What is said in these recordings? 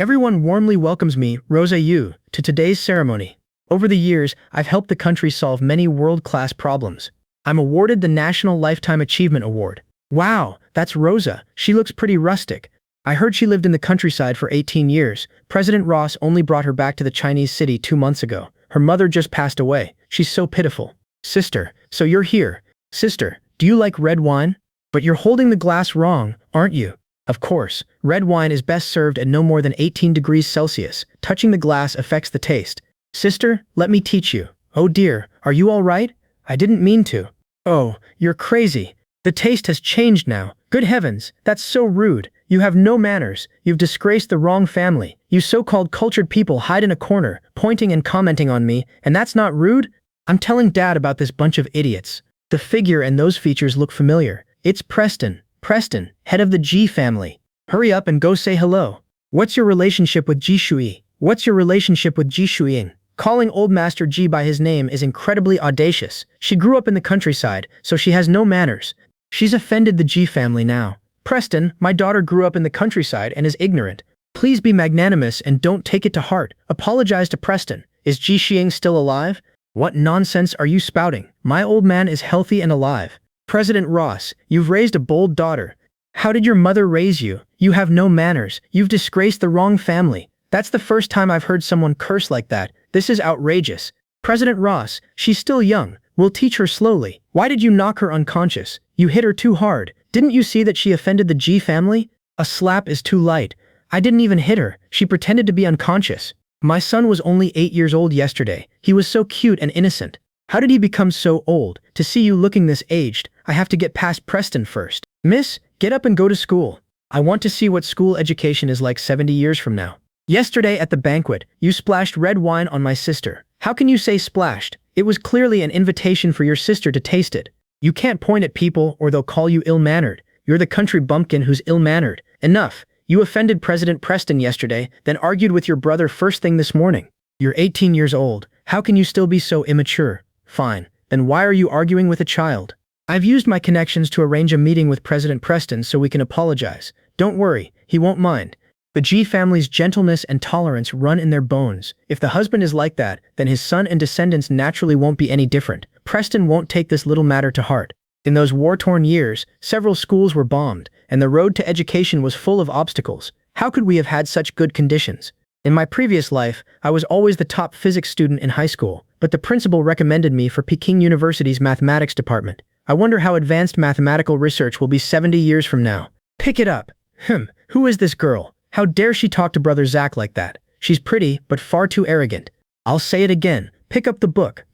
Everyone warmly welcomes me, Rosa Yu, to today's ceremony. Over the years, I've helped the country solve many world-class problems. I'm awarded the National Lifetime Achievement Award. Wow, that's Rosa. She looks pretty rustic. I heard she lived in the countryside for 18 years. President Ross only brought her back to the Chinese city 2 months ago. Her mother just passed away. She's so pitiful. Sister, so you're here. Sister, do you like red wine? But you're holding the glass wrong, aren't you? Of course, red wine is best served at no more than 18 degrees Celsius. Touching the glass affects the taste. Sister, let me teach you. Oh dear, are you all right? I didn't mean to. Oh, you're crazy. The taste has changed now. Good heavens, that's so rude. You have no manners. You've disgraced the wrong family. You so-called cultured people hide in a corner, pointing and commenting on me, and that's not rude? I'm telling Dad about this bunch of idiots. The figure and those features look familiar. It's Preston. Preston, head of the G family. Hurry up and go say hello. What's your relationship with Ji Shui? What's your relationship with Ji Shuiying? Calling old Master Ji by his name is incredibly audacious. She grew up in the countryside, so she has no manners. She's offended the Ji family now. Preston, my daughter grew up in the countryside and is ignorant. Please be magnanimous and don't take it to heart. Apologize to Preston. Is Ji Shuiying still alive? What nonsense are you spouting? My old man is healthy and alive. President Ross, you've raised a bold daughter. How did your mother raise you? You have no manners. You've disgraced the wrong family. That's the first time I've heard someone curse like that. This is outrageous. President Ross, she's still young. We'll teach her slowly. Why did you knock her unconscious? You hit her too hard. Didn't you see that she offended the G family? A slap is too light. I didn't even hit her. She pretended to be unconscious. My son was only 8 years old yesterday. He was so cute and innocent. How did he become so old? To see you looking this aged, I have to get past Preston first. Miss, get up and go to school. I want to see what school education is like 70 years from now. Yesterday at the banquet, you splashed red wine on my sister. How can you say splashed? It was clearly an invitation for your sister to taste it. You can't point at people or they'll call you ill-mannered. You're the country bumpkin who's ill-mannered. Enough. You offended President Preston yesterday, then argued with your brother first thing this morning. You're 18 years old. How can you still be so immature? Fine. Then why are you arguing with a child? I've used my connections to arrange a meeting with President Preston so we can apologize. Don't worry, he won't mind. The G family's gentleness and tolerance run in their bones. If the husband is like that, then his son and descendants naturally won't be any different. Preston won't take this little matter to heart. In those war-torn years, several schools were bombed, and the road to education was full of obstacles. How could we have had such good conditions? In my previous life, I was always the top physics student in high school, but the principal recommended me for Peking University's mathematics department. I wonder how advanced mathematical research will be 70 years from now. Pick it up. Who is this girl? How dare she talk to Brother Zach like that? She's pretty, but far too arrogant. I'll say it again. Pick up the book.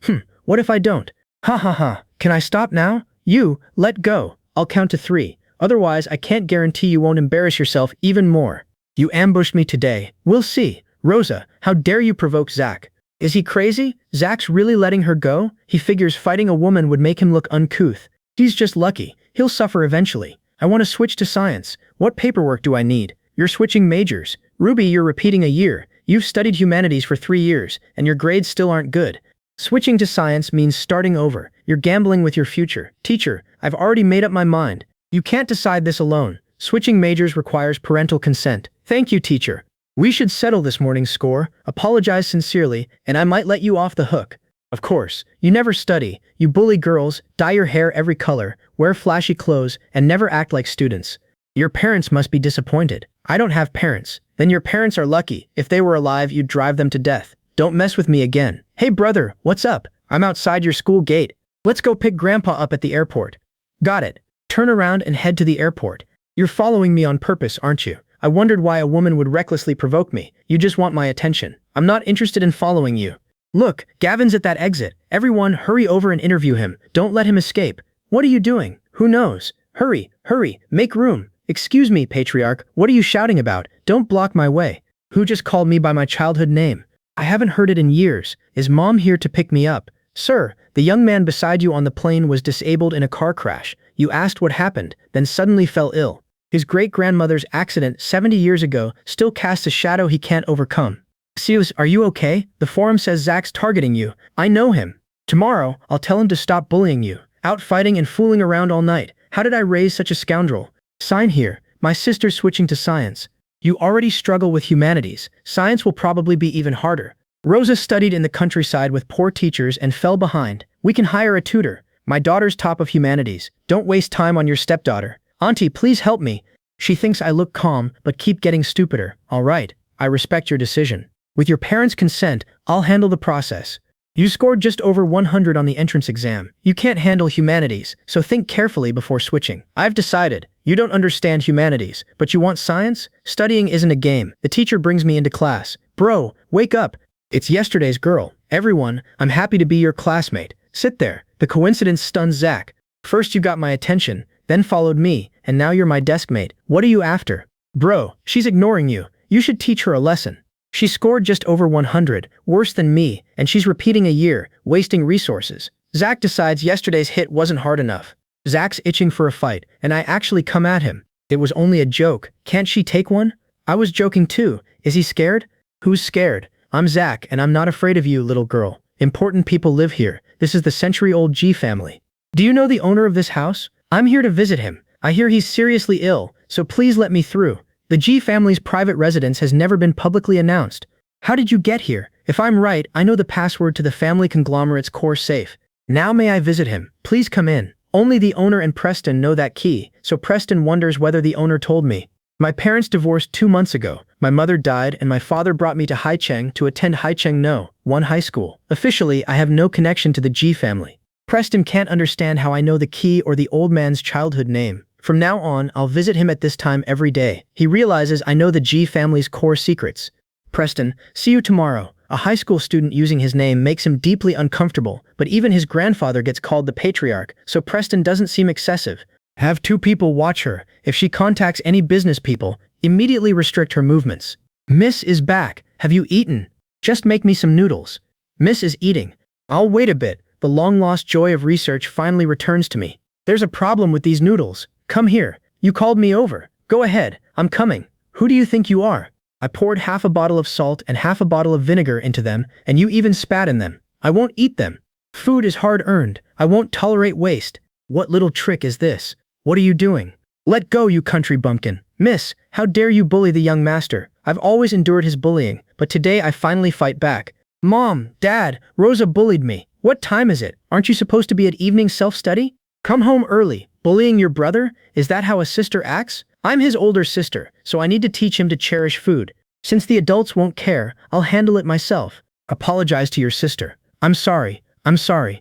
What if I don't? Ha ha ha. Can I stop now? You, let go. I'll count to 3. Otherwise, I can't guarantee you won't embarrass yourself even more. You ambushed me today. We'll see. Rosa, how dare you provoke Zach? Is he crazy? Zach's really letting her go? He figures fighting a woman would make him look uncouth. He's just lucky. He'll suffer eventually. I want to switch to science. What paperwork do I need? You're switching majors. Ruby, you're repeating a year. You've studied humanities for 3 years, and your grades still aren't good. Switching to science means starting over. You're gambling with your future. Teacher, I've already made up my mind. You can't decide this alone. Switching majors requires parental consent. Thank you, teacher. We should settle this morning's score, apologize sincerely, and I might let you off the hook. Of course, you never study, you bully girls, dye your hair every color, wear flashy clothes, and never act like students. Your parents must be disappointed. I don't have parents. Then your parents are lucky. If they were alive, you'd drive them to death. Don't mess with me again. Hey brother, what's up? I'm outside your school gate. Let's go pick Grandpa up at the airport. Got it. Turn around and head to the airport. You're following me on purpose, aren't you? I wondered why a woman would recklessly provoke me. You just want my attention. I'm not interested in following you. Look, Gavin's at that exit. Everyone, hurry over and interview him. Don't let him escape. What are you doing? Who knows? Hurry, hurry, make room. Excuse me, Patriarch, what are you shouting about? Don't block my way. Who just called me by my childhood name? I haven't heard it in years. Is Mom here to pick me up? Sir, the young man beside you on the plane was disabled in a car crash. You asked what happened, then suddenly fell ill. His great-grandmother's accident 70 years ago still casts a shadow he can't overcome. Sius, are you okay? The forum says Zach's targeting you. I know him. Tomorrow, I'll tell him to stop bullying you. Out fighting and fooling around all night. How did I raise such a scoundrel? Sign here. My sister's switching to science. You already struggle with humanities. Science will probably be even harder. Rosa studied in the countryside with poor teachers and fell behind. We can hire a tutor. My daughter's top of humanities. Don't waste time on your stepdaughter. Auntie, please help me. She thinks I look calm, but keep getting stupider. All right, I respect your decision. With your parents' consent, I'll handle the process. You scored just over 100 on the entrance exam. You can't handle humanities, so think carefully before switching. I've decided. You don't understand humanities, but you want science? Studying isn't a game. The teacher brings me into class. Bro, wake up. It's yesterday's girl. Everyone, I'm happy to be your classmate. Sit there. The coincidence stuns Zach. First you got my attention, then followed me, and now you're my deskmate. What are you after? Bro, she's ignoring you. You should teach her a lesson. She scored just over 100, worse than me, and she's repeating a year, wasting resources. Zach decides yesterday's hit wasn't hard enough. Zach's itching for a fight, and I actually come at him. It was only a joke. Can't she take one? I was joking too. Is he scared? Who's scared? I'm Zach, and I'm not afraid of you, little girl. Important people live here. This is the century-old G family. Do you know the owner of this house? I'm here to visit him. I hear he's seriously ill, so please let me through. The G family's private residence has never been publicly announced. How did you get here? If I'm right, I know the password to the family conglomerate's core safe. Now may I visit him? Please come in. Only the owner and Preston know that key, so Preston wonders whether the owner told me. My parents divorced 2 months ago. My mother died and my father brought me to Haicheng to attend Haicheng No. 1 high school. Officially, I have no connection to the G family. Preston can't understand how I know the key or the old man's childhood name. From now on, I'll visit him at this time every day. He realizes I know the G family's core secrets. Preston, see you tomorrow. A high school student using his name makes him deeply uncomfortable, but even his grandfather gets called the patriarch, so Preston doesn't seem excessive. Have 2 people watch her. If she contacts any business people, immediately restrict her movements. Miss is back. Have you eaten? Just make me some noodles. Miss is eating. I'll wait a bit. The long-lost joy of research finally returns to me. There's a problem with these noodles. Come here. You called me over. Go ahead. I'm coming. Who do you think you are? I poured half a bottle of salt and half a bottle of vinegar into them, and you even spat in them. I won't eat them. Food is hard-earned. I won't tolerate waste. What little trick is this? What are you doing? Let go, you country bumpkin. Miss, how dare you bully the young master? I've always endured his bullying, but today I finally fight back. Mom, Dad, Rosa bullied me. What time is it? Aren't you supposed to be at evening self-study? Come home early. Bullying your brother? Is that how a sister acts? I'm his older sister, so I need to teach him to cherish food. Since the adults won't care, I'll handle it myself. Apologize to your sister. I'm sorry.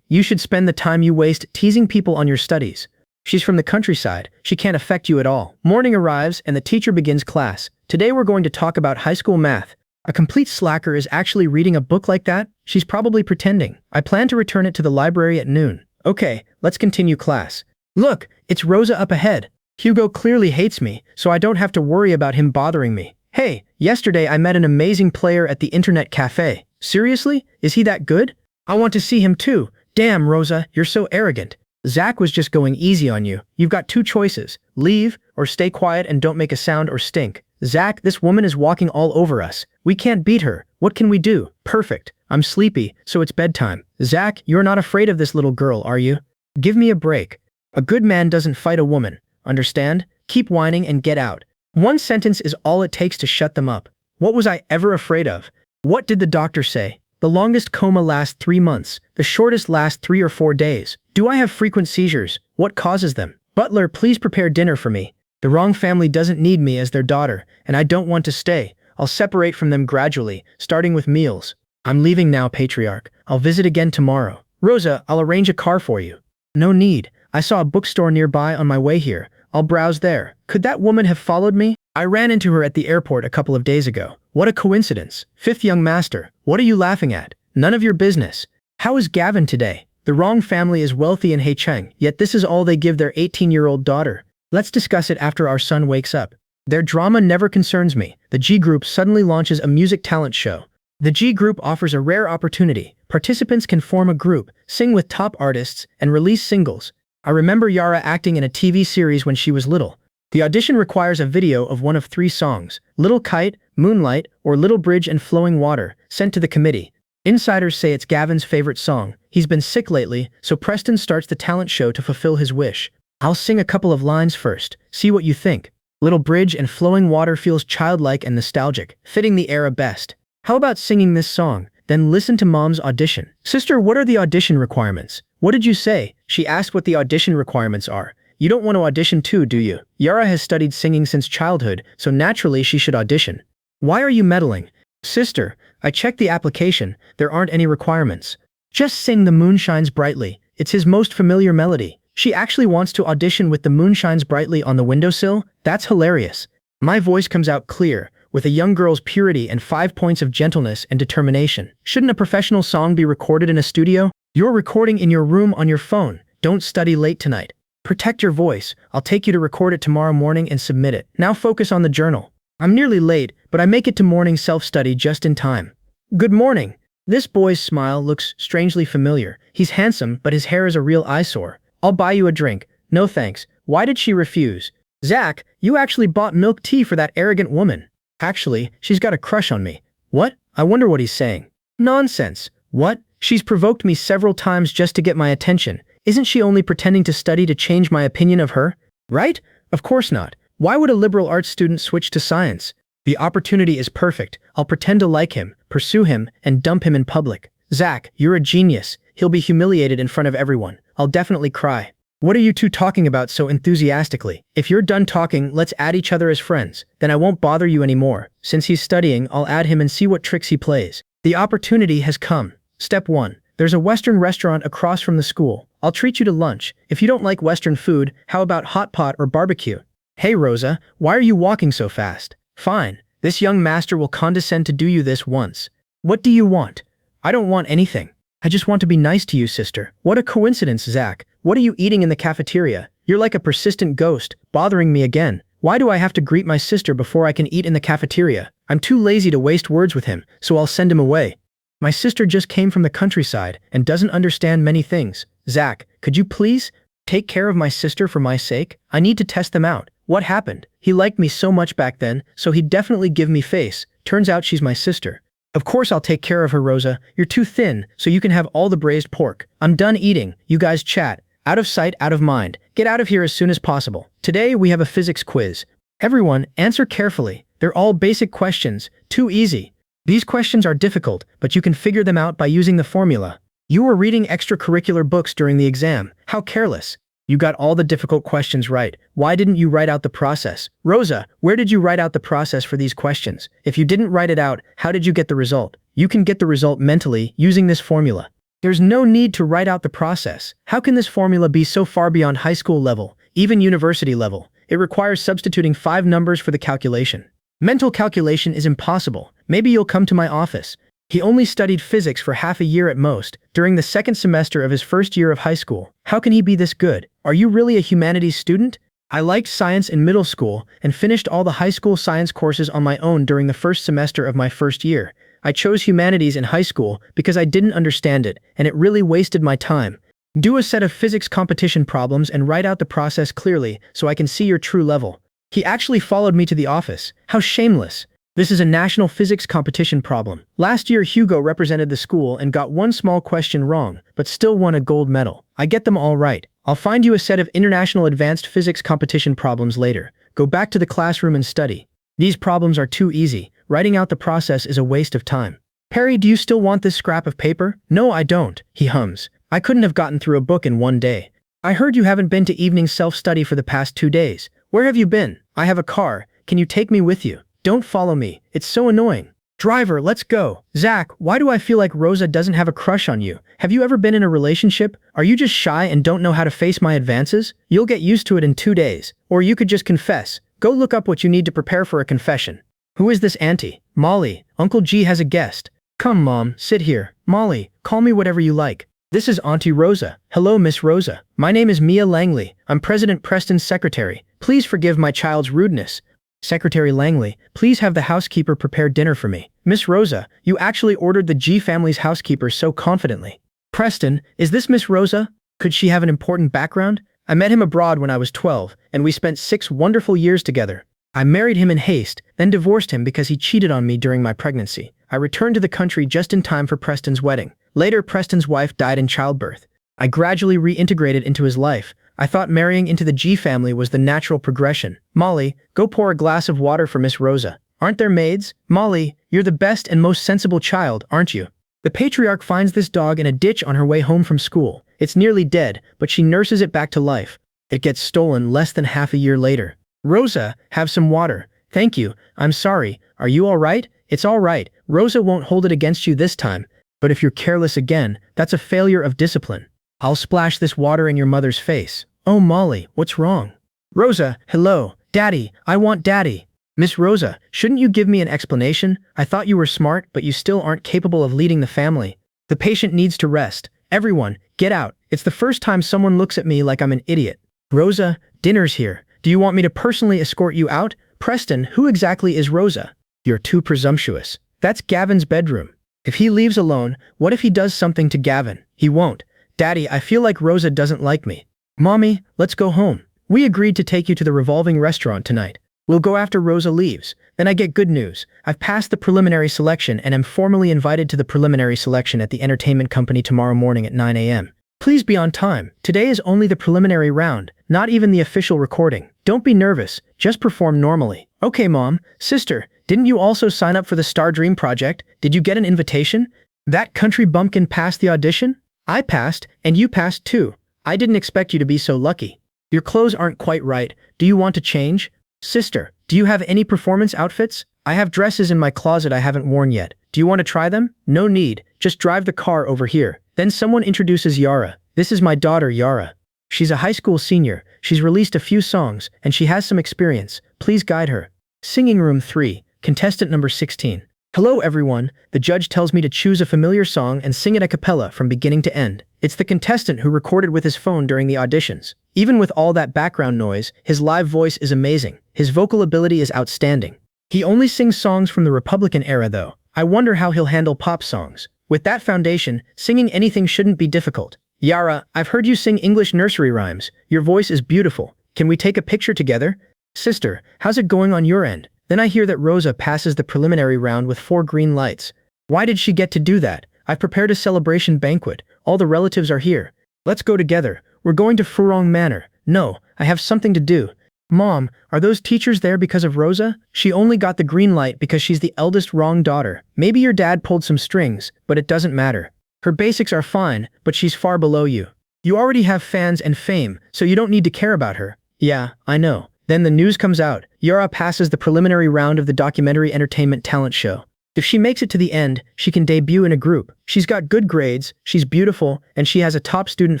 You should spend the time you waste teasing people on your studies. She's from the countryside. She can't affect you at all. Morning arrives and the teacher begins class. Today we're going to talk about high school math. A complete slacker is actually reading a book like that? She's probably pretending. I plan to return it to the library at noon. Okay, let's continue class. Look, it's Rosa up ahead. Hugo clearly hates me, so I don't have to worry about him bothering me. Hey, yesterday I met an amazing player at the internet cafe. Seriously? Is he that good? I want to see him too. Damn, Rosa, you're so arrogant. Zach was just going easy on you. You've got 2 choices. Leave, or stay quiet and don't make a sound or stink. Zach, this woman is walking all over us. We can't beat her. What can we do? Perfect. I'm sleepy, so it's bedtime. Zach, you're not afraid of this little girl, are you? Give me a break. A good man doesn't fight a woman. Understand? Keep whining and get out. 1 sentence is all it takes to shut them up. What was I ever afraid of? What did the doctor say? The longest coma lasts 3 months. The shortest lasts 3 or 4 days. Do I have frequent seizures? What causes them? Butler, please prepare dinner for me. The wrong family doesn't need me as their daughter, and I don't want to stay. I'll separate from them gradually, starting with meals. I'm leaving now, patriarch. I'll visit again tomorrow. Rosa, I'll arrange a car for you. No need. I saw a bookstore nearby on my way here. I'll browse there. Could that woman have followed me? I ran into her at the airport a couple of days ago. What a coincidence. 5th young master. What are you laughing at? None of your business. How is Gavin today? The wrong family is wealthy in Haicheng, yet this is all they give their 18-year-old daughter. Let's discuss it after our son wakes up. Their drama never concerns me. The G Group suddenly launches a music talent show. The G Group offers a rare opportunity. Participants can form a group, sing with top artists, and release singles. I remember Yara acting in a TV series when she was little. The audition requires a video of one of 3 songs, Little Kite, Moonlight, or Little Bridge and Flowing Water, sent to the committee. Insiders say it's Gavin's favorite song. He's been sick lately, so Preston starts the talent show to fulfill his wish. I'll sing a couple of lines first. See what you think. Little bridge and flowing water feels childlike and nostalgic, fitting the era best. How about singing this song? Then listen to mom's audition. Sister, what are the audition requirements? What did you say? She asked what the audition requirements are. You don't want to audition too, do you? Yara has studied singing since childhood, so naturally she should audition. Why are you meddling? Sister, I checked the application. There aren't any requirements. Just sing The Moon Shines Brightly. It's his most familiar melody. She actually wants to audition with The Moon Shines Brightly on the windowsill? That's hilarious. My voice comes out clear, with a young girl's purity and 5 points of gentleness and determination. Shouldn't a professional song be recorded in a studio? You're recording in your room on your phone. Don't study late tonight. Protect your voice. I'll take you to record it tomorrow morning and submit it. Now focus on the journal. I'm nearly late, but I make it to morning self-study just in time. Good morning. This boy's smile looks strangely familiar. He's handsome, but his hair is a real eyesore. I'll buy you a drink. No thanks. Why did she refuse? Zach, you actually bought milk tea for that arrogant woman. Actually, she's got a crush on me. What? I wonder what he's saying. Nonsense. What? She's provoked me several times just to get my attention. Isn't she only pretending to study to change my opinion of her? Right? Of course not. Why would a liberal arts student switch to science? The opportunity is perfect. I'll pretend to like him, pursue him, and dump him in public. Zach, you're a genius. He'll be humiliated in front of everyone. I'll definitely cry. What are you two talking about so enthusiastically? If you're done talking, let's add each other as friends. Then I won't bother you anymore. Since he's studying, I'll add him and see what tricks he plays. The opportunity has come. Step 1. There's a Western restaurant across from the school. I'll treat you to lunch. If you don't like Western food, how about hot pot or barbecue? Hey Rosa, why are you walking so fast? Fine. This young master will condescend to do you this once. What do you want? I don't want anything. I just want to be nice to you, sister. What a coincidence, Zach. What are you eating in the cafeteria? You're like a persistent ghost, bothering me again. Why do I have to greet my sister before I can eat in the cafeteria? I'm too lazy to waste words with him, so I'll send him away. My sister just came from the countryside and doesn't understand many things. Zach, could you please take care of my sister for my sake? I need to test them out. What happened? He liked me so much back then, so he'd definitely give me face. Turns out she's my sister. Of course I'll take care of her, Rosa. You're too thin, so you can have all the braised pork. I'm done eating. You guys chat. Out of sight, out of mind. Get out of here as soon as possible. Today we have a physics quiz. Everyone, answer carefully. They're all basic questions. Too easy. These questions are difficult, but you can figure them out by using the formula. You were reading extracurricular books during the exam. How careless. You got all the difficult questions right. Why didn't you write out the process? Rosa, where did you write out the process for these questions? If you didn't write it out, how did you get the result? You can get the result mentally using this formula. There's no need to write out the process. How can this formula be so far beyond high school level, even university level? It requires substituting 5 numbers for the calculation. Mental calculation is impossible. Maybe you'll come to my office. He only studied physics for half a year at most, during the second semester of his first year of high school. How can he be this good? Are you really a humanities student? I liked science in middle school and finished all the high school science courses on my own during the first semester of my first year. I chose humanities in high school because I didn't understand it, and it really wasted my time. Do a set of physics competition problems and write out the process clearly so I can see your true level. He actually followed me to the office. How shameless. This is a national physics competition problem. Last year Hugo represented the school and got one small question wrong, but still won a gold medal. I get them all right. I'll find you a set of international advanced physics competition problems later. Go back to the classroom and study. These problems are too easy. Writing out the process is a waste of time. Perry, do you still want this scrap of paper? No, I don't, he hums. I couldn't have gotten through a book in one day. I heard you haven't been to evening self-study for the past 2 days. Where have you been? I have a car. Can you take me with you? Don't follow me. It's so annoying. Driver, let's go. Zach, why do I feel like Rosa doesn't have a crush on you? Have you ever been in a relationship? Are you just shy and don't know how to face my advances? You'll get used to it in 2 days. Or you could just confess. Go look up what you need to prepare for a confession. Who is this auntie? Molly. Uncle G has a guest. Come, Mom, sit here. Molly, call me whatever you like. This is Auntie Rosa. Hello, Miss Rosa. My name is Mia Langley. I'm President Preston's secretary. Please forgive my child's rudeness. Secretary Langley, please have the housekeeper prepare dinner for me. Miss Rosa, you actually ordered the G family's housekeeper so confidently. Preston, is this Miss Rosa? Could she have an important background? I met him abroad when I was 12, and we spent 6 wonderful years together. I married him in haste, then divorced him because he cheated on me during my pregnancy. I returned to the country just in time for Preston's wedding. Later, Preston's wife died in childbirth. I gradually reintegrated into his life. I thought marrying into the G family was the natural progression. Molly, go pour a glass of water for Miss Rosa. Aren't there maids? Molly, you're the best and most sensible child, aren't you? The patriarch finds this dog in a ditch on her way home from school. It's nearly dead, but she nurses it back to life. It gets stolen less than half a year later. Rosa, have some water. Thank you. I'm sorry. Are you all right? It's all right. Rosa won't hold it against you this time. But if you're careless again, that's a failure of discipline. I'll splash this water in your mother's face. Oh, Molly, what's wrong? Rosa, hello. Daddy, I want Daddy. Miss Rosa, shouldn't you give me an explanation? I thought you were smart, but you still aren't capable of leading the family. The patient needs to rest. Everyone, get out. It's the first time someone looks at me like I'm an idiot. Rosa, dinner's here. Do you want me to personally escort you out? Preston, who exactly is Rosa? You're too presumptuous. That's Gavin's bedroom. If he leaves alone, what if he does something to Gavin? He won't. Daddy, I feel like Rosa doesn't like me. Mommy, let's go home. We agreed to take you to the revolving restaurant tonight. We'll go after Rosa leaves. Then I get good news. I've passed the preliminary selection and am formally invited to the preliminary selection at the entertainment company tomorrow morning at 9 a.m. Please be on time. Today is only the preliminary round, not even the official recording. Don't be nervous. Just perform normally. Okay, Mom. Sister, didn't you also sign up for the Star Dream project? Did you get an invitation? That country bumpkin passed the audition? I passed, and you passed too. I didn't expect you to be so lucky. Your clothes aren't quite right. Do you want to change? Sister, do you have any performance outfits? I have dresses in my closet I haven't worn yet. Do you want to try them? No need. Just drive the car over here. Then someone introduces Yara. This is my daughter, Yara. She's a high school senior. She's released a few songs, and she has some experience. Please guide her. Singing room 3, contestant number 16. Hello everyone. The judge tells me to choose a familiar song and sing it a cappella from beginning to end. It's the contestant who recorded with his phone during the auditions. Even with all that background noise, his live voice is amazing. His vocal ability is outstanding. He only sings songs from the Republican era though. I wonder how he'll handle pop songs. With that foundation, singing anything shouldn't be difficult. Yara, I've heard you sing English nursery rhymes. Your voice is beautiful. Can we take a picture together? Sister, how's it going on your end? Then I hear that Rosa passes the preliminary round with 4 green lights. Why did she get to do that? I've prepared a celebration banquet. All the relatives are here. Let's go together. We're going to Furong Manor. No, I have something to do. Mom, are those teachers there because of Rosa? She only got the green light because she's the eldest wrong daughter. Maybe your dad pulled some strings, but it doesn't matter. Her basics are fine, but she's far below you. You already have fans and fame, so you don't need to care about her. Yeah, I know. Then the news comes out. Yara passes the preliminary round of the documentary entertainment talent show. If she makes it to the end, she can debut in a group. She's got good grades, she's beautiful, and she has a top student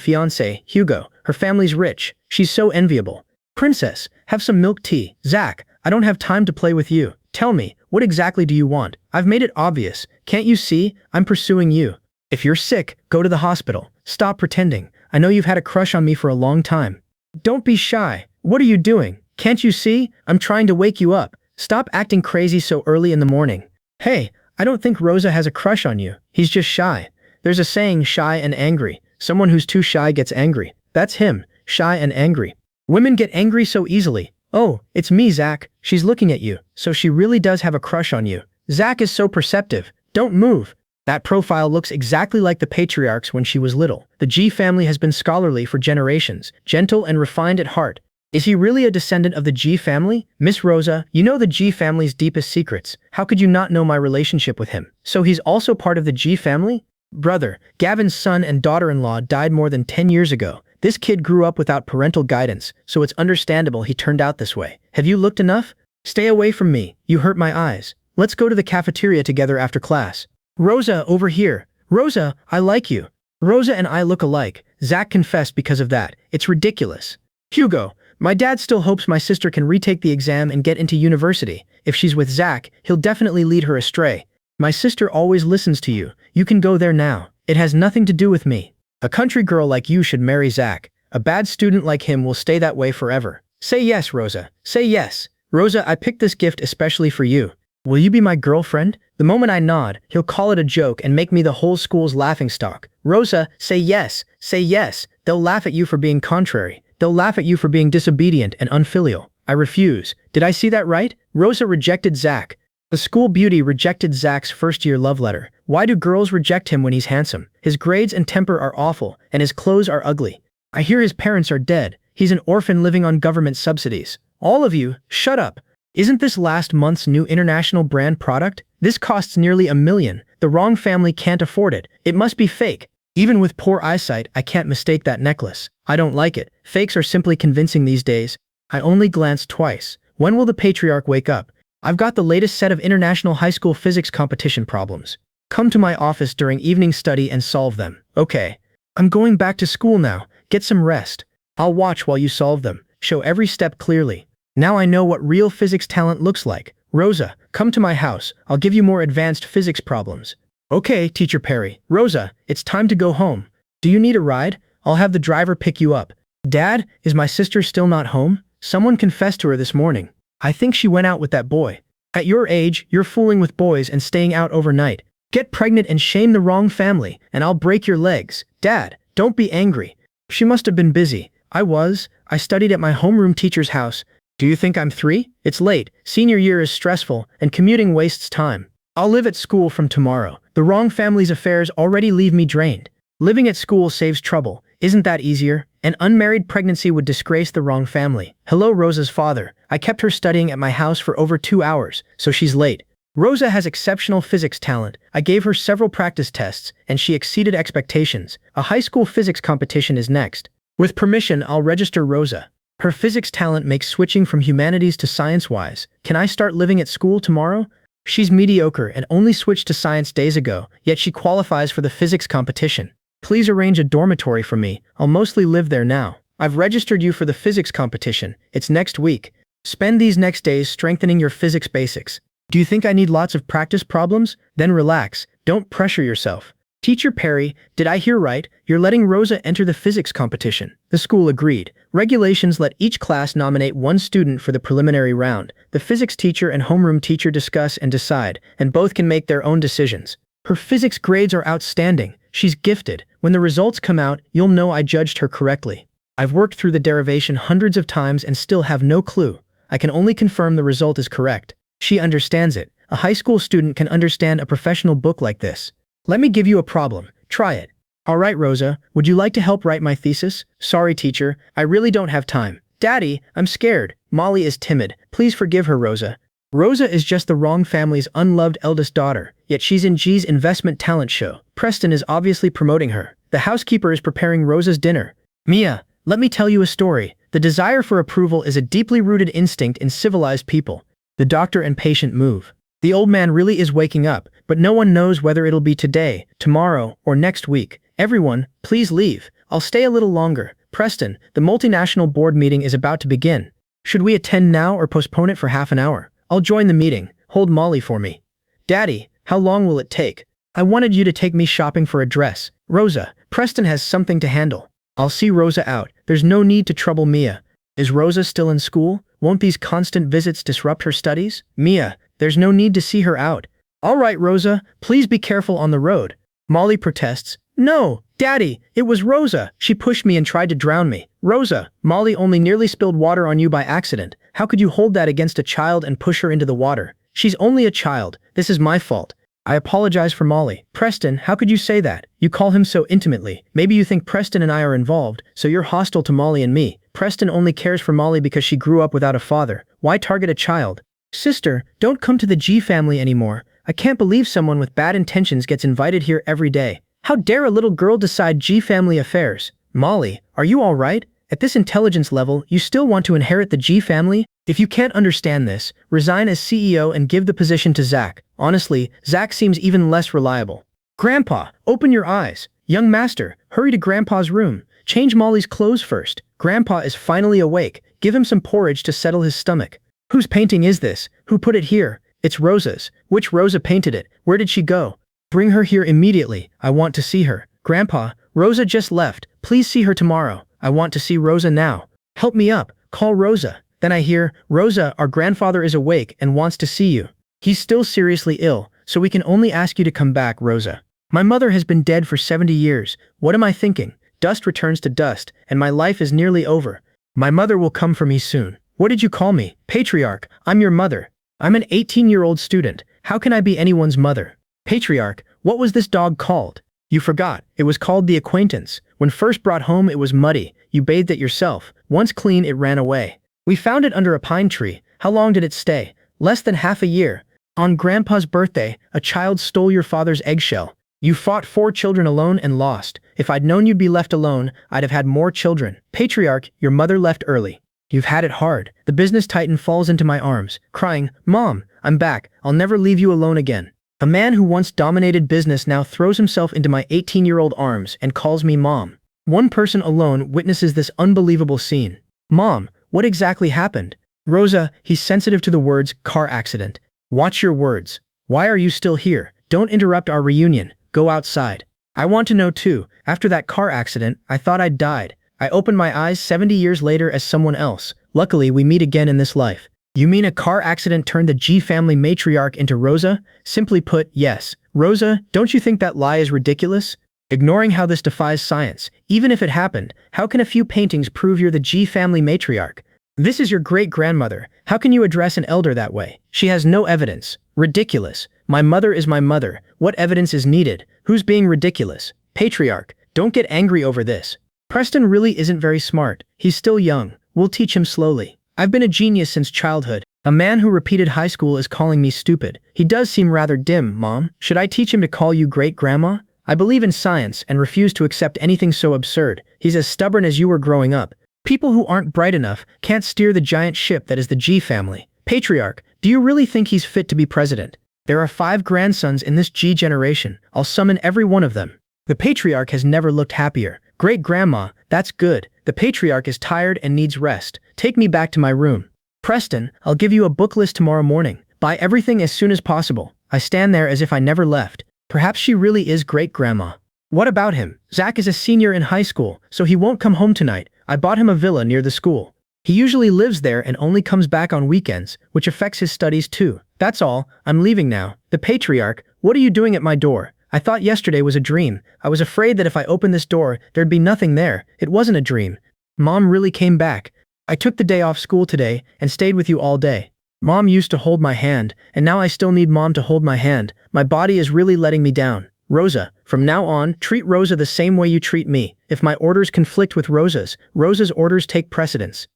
fiancé, Hugo. Her family's rich. She's so enviable. Princess, have some milk tea. Zach, I don't have time to play with you. Tell me, what exactly do you want? I've made it obvious. Can't you see? I'm pursuing you. If you're sick, go to the hospital. Stop pretending. I know you've had a crush on me for a long time. Don't be shy. What are you doing? Can't you see? I'm trying to wake you up. Stop acting crazy so early in the morning. Hey, I don't think Rosa has a crush on you. He's just shy. There's a saying, shy and angry. Someone who's too shy gets angry. That's him, shy and angry. Women get angry so easily. Oh, it's me, Zach. She's looking at you, so she really does have a crush on you. Zach is so perceptive. Don't move. That profile looks exactly like the patriarch's when she was little. The G family has been scholarly for generations, gentle and refined at heart. Is he really a descendant of the G family? Miss Rosa, you know the G family's deepest secrets. How could you not know my relationship with him? So he's also part of the G family? Brother, Gavin's son and daughter-in-law died more than 10 years ago. This kid grew up without parental guidance, so it's understandable he turned out this way. Have you looked enough? Stay away from me. You hurt my eyes. Let's go to the cafeteria together after class. Rosa, over here. Rosa, I like you. Rosa and I look alike. Zach confessed because of that. It's ridiculous. Hugo, my dad still hopes my sister can retake the exam and get into university. If she's with Zach, he'll definitely lead her astray. My sister always listens to you. You can go there now. It has nothing to do with me. A country girl like you should marry Zach. A bad student like him will stay that way forever. Say yes, Rosa. Say yes. Rosa, I picked this gift especially for you. Will you be my girlfriend? The moment I nod, he'll call it a joke and make me the whole school's laughingstock. Rosa, say yes. Say yes. They'll laugh at you for being contrary. They'll laugh at you for being disobedient and unfilial. I refuse. Did I see that right? Rosa rejected Zach. The school beauty rejected Zach's first-year love letter. Why do girls reject him when he's handsome? His grades and temper are awful, and his clothes are ugly. I hear his parents are dead. He's an orphan living on government subsidies. All of you, shut up. Isn't this last month's new international brand product? This costs nearly $1 million. The wrong family can't afford it. It must be fake. Even with poor eyesight, I can't mistake that necklace. I don't like it. Fakes are simply convincing these days. I only glanced twice. When will the patriarch wake up? I've got the latest set of international high school physics competition problems. Come to my office during evening study and solve them. Okay. I'm going back to school now. Get some rest. I'll watch while you solve them. Show every step clearly. Now I know what real physics talent looks like. Rosa, come to my house. I'll give you more advanced physics problems. Okay, Teacher Perry. Rosa, it's time to go home. Do you need a ride? I'll have the driver pick you up. Dad, is my sister still not home? Someone confessed to her this morning. I think she went out with that boy. At your age, you're fooling with boys and staying out overnight. Get pregnant and shame the wrong family, and I'll break your legs. Dad, don't be angry. She must have been busy. I studied at my homeroom teacher's house. Do you think I'm 3? It's late. Senior year is stressful, and commuting wastes time. I'll live at school from tomorrow. The wrong family's affairs already leave me drained. Living at school saves trouble. Isn't that easier? An unmarried pregnancy would disgrace the wrong family. Hello, Rosa's father. I kept her studying at my house for over 2 hours, so she's late. Rosa has exceptional physics talent. I gave her several practice tests, and she exceeded expectations. A high school physics competition is next. With permission, I'll register Rosa. Her physics talent makes switching from humanities to science wise. Can I start living at school tomorrow? She's mediocre and only switched to science days ago, yet she qualifies for the physics competition. Please arrange a dormitory for me. I'll mostly live there now. I've registered you for the physics competition. It's next week. Spend these next days strengthening your physics basics. Do you think I need lots of practice problems? Then relax. Don't pressure yourself. Teacher Perry, did I hear right? You're letting Rosa enter the physics competition. The school agreed. Regulations let each class nominate one student for the preliminary round. The physics teacher and homeroom teacher discuss and decide, and both can make their own decisions. Her physics grades are outstanding. She's gifted. When the results come out, you'll know I judged her correctly. I've worked through the derivation hundreds of times and still have no clue. I can only confirm the result is correct. She understands it. A high school student can understand a professional book like this. Let me give you a problem. Try it. All right, Rosa, would you like to help write my thesis? Sorry, teacher. I really don't have time. Daddy, I'm scared. Molly is timid. Please forgive her, Rosa. Rosa is just the wrong family's unloved eldest daughter, yet she's in G's investment talent show. Preston is obviously promoting her. The housekeeper is preparing Rosa's dinner. Mia, let me tell you a story. The desire for approval is a deeply rooted instinct in civilized people. The doctor and patient move. The old man really is waking up, but no one knows whether it'll be today, tomorrow, or next week. Everyone, please leave. I'll stay a little longer. Preston, the multinational board meeting is about to begin. Should we attend now or postpone it for half an hour? I'll join the meeting. Hold Molly for me. Daddy, how long will it take? I wanted you to take me shopping for a dress. Rosa, Preston has something to handle. I'll see Rosa out. There's no need to trouble Mia. Is Rosa still in school? Won't these constant visits disrupt her studies? Mia, there's no need to see her out. All right, Rosa, please be careful on the road. Molly protests. No, Daddy, it was Rosa. She pushed me and tried to drown me. Rosa, Molly only nearly spilled water on you by accident. How could you hold that against a child and push her into the water? She's only a child. This is my fault. I apologize for Molly. Preston, how could you say that? You call him so intimately. Maybe you think Preston and I are involved, so you're hostile to Molly and me. Preston only cares for Molly because she grew up without a father. Why target a child? Sister, don't come to the G family anymore. I can't believe someone with bad intentions gets invited here every day. How dare a little girl decide G family affairs? Molly, are you all right? At this intelligence level, you still want to inherit the G family? If you can't understand this, resign as CEO and give the position to Zach. Honestly, Zach seems even less reliable. Grandpa, open your eyes. Young master, hurry to Grandpa's room. Change Molly's clothes first. Grandpa is finally awake. Give him some porridge to settle his stomach. Whose painting is this? Who put it here? It's Rosa's. Which Rosa painted it? Where did she go? Bring her here immediately. I want to see her. Grandpa, Rosa just left. Please see her tomorrow. I want to see Rosa now. Help me up. Call Rosa. Then I hear, Rosa, our grandfather is awake and wants to see you. He's still seriously ill, so we can only ask you to come back, Rosa. My mother has been dead for 70 years. What am I thinking? Dust returns to dust, and my life is nearly over. My mother will come for me soon. What did you call me? Patriarch, I'm your mother. I'm an 18-year-old student. How can I be anyone's mother? Patriarch, what was this dog called? You forgot. It was called the Acquaintance. When first brought home, it was muddy. You bathed it yourself. Once clean, it ran away. We found it under a pine tree. How long did it stay? Less than half a year. On Grandpa's birthday, a child stole your father's eggshell. You fought 4 children alone and lost. If I'd known you'd be left alone, I'd have had more children. Patriarch, your mother left early. You've had it hard. The business titan falls into my arms, crying, Mom, I'm back. I'll never leave you alone again. A man who once dominated business now throws himself into my 18-year-old arms and calls me Mom. One person alone witnesses this unbelievable scene. Mom, what exactly happened? Rosa, he's sensitive to the words car accident. Watch your words. Why are you still here? Don't interrupt our reunion. Go outside. I want to know too. After that car accident, I thought I'd died. I opened my eyes 70 years later as someone else. Luckily, we meet again in this life. You mean a car accident turned the G family matriarch into Rosa? Simply put, yes. Rosa, don't you think that lie is ridiculous? Ignoring how this defies science. Even if it happened, how can a few paintings prove you're the G family matriarch? This is your great-grandmother. How can you address an elder that way? She has no evidence. Ridiculous. My mother is my mother. What evidence is needed? Who's being ridiculous? Patriarch, don't get angry over this. Preston really isn't very smart. He's still young. We'll teach him slowly. I've been a genius since childhood. A man who repeated high school is calling me stupid. He does seem rather dim, Mom. Should I teach him to call you great-grandma? I believe in science and refuse to accept anything so absurd. He's as stubborn as you were growing up. People who aren't bright enough can't steer the giant ship that is the G family. Patriarch, do you really think he's fit to be president? There are 5 grandsons in this G generation. I'll summon every one of them. The patriarch has never looked happier. Great-grandma, that's good. The patriarch is tired and needs rest. Take me back to my room. Preston, I'll give you a book list tomorrow morning. Buy everything as soon as possible. I stand there as if I never left. Perhaps she really is great-grandma. What about him? Zach is a senior in high school, so he won't come home tonight. I bought him a villa near the school. He usually lives there and only comes back on weekends, which affects his studies too. That's all. I'm leaving now. The patriarch, what are you doing at my door? I thought yesterday was a dream. I was afraid that if I opened this door, there'd be nothing there. It wasn't a dream. Mom really came back. I took the day off school today and stayed with you all day. Mom used to hold my hand, and now I still need Mom to hold my hand. My body is really letting me down. Rosa, from now on, treat Rosa the same way you treat me. If my orders conflict with Rosa's, Rosa's orders take precedence.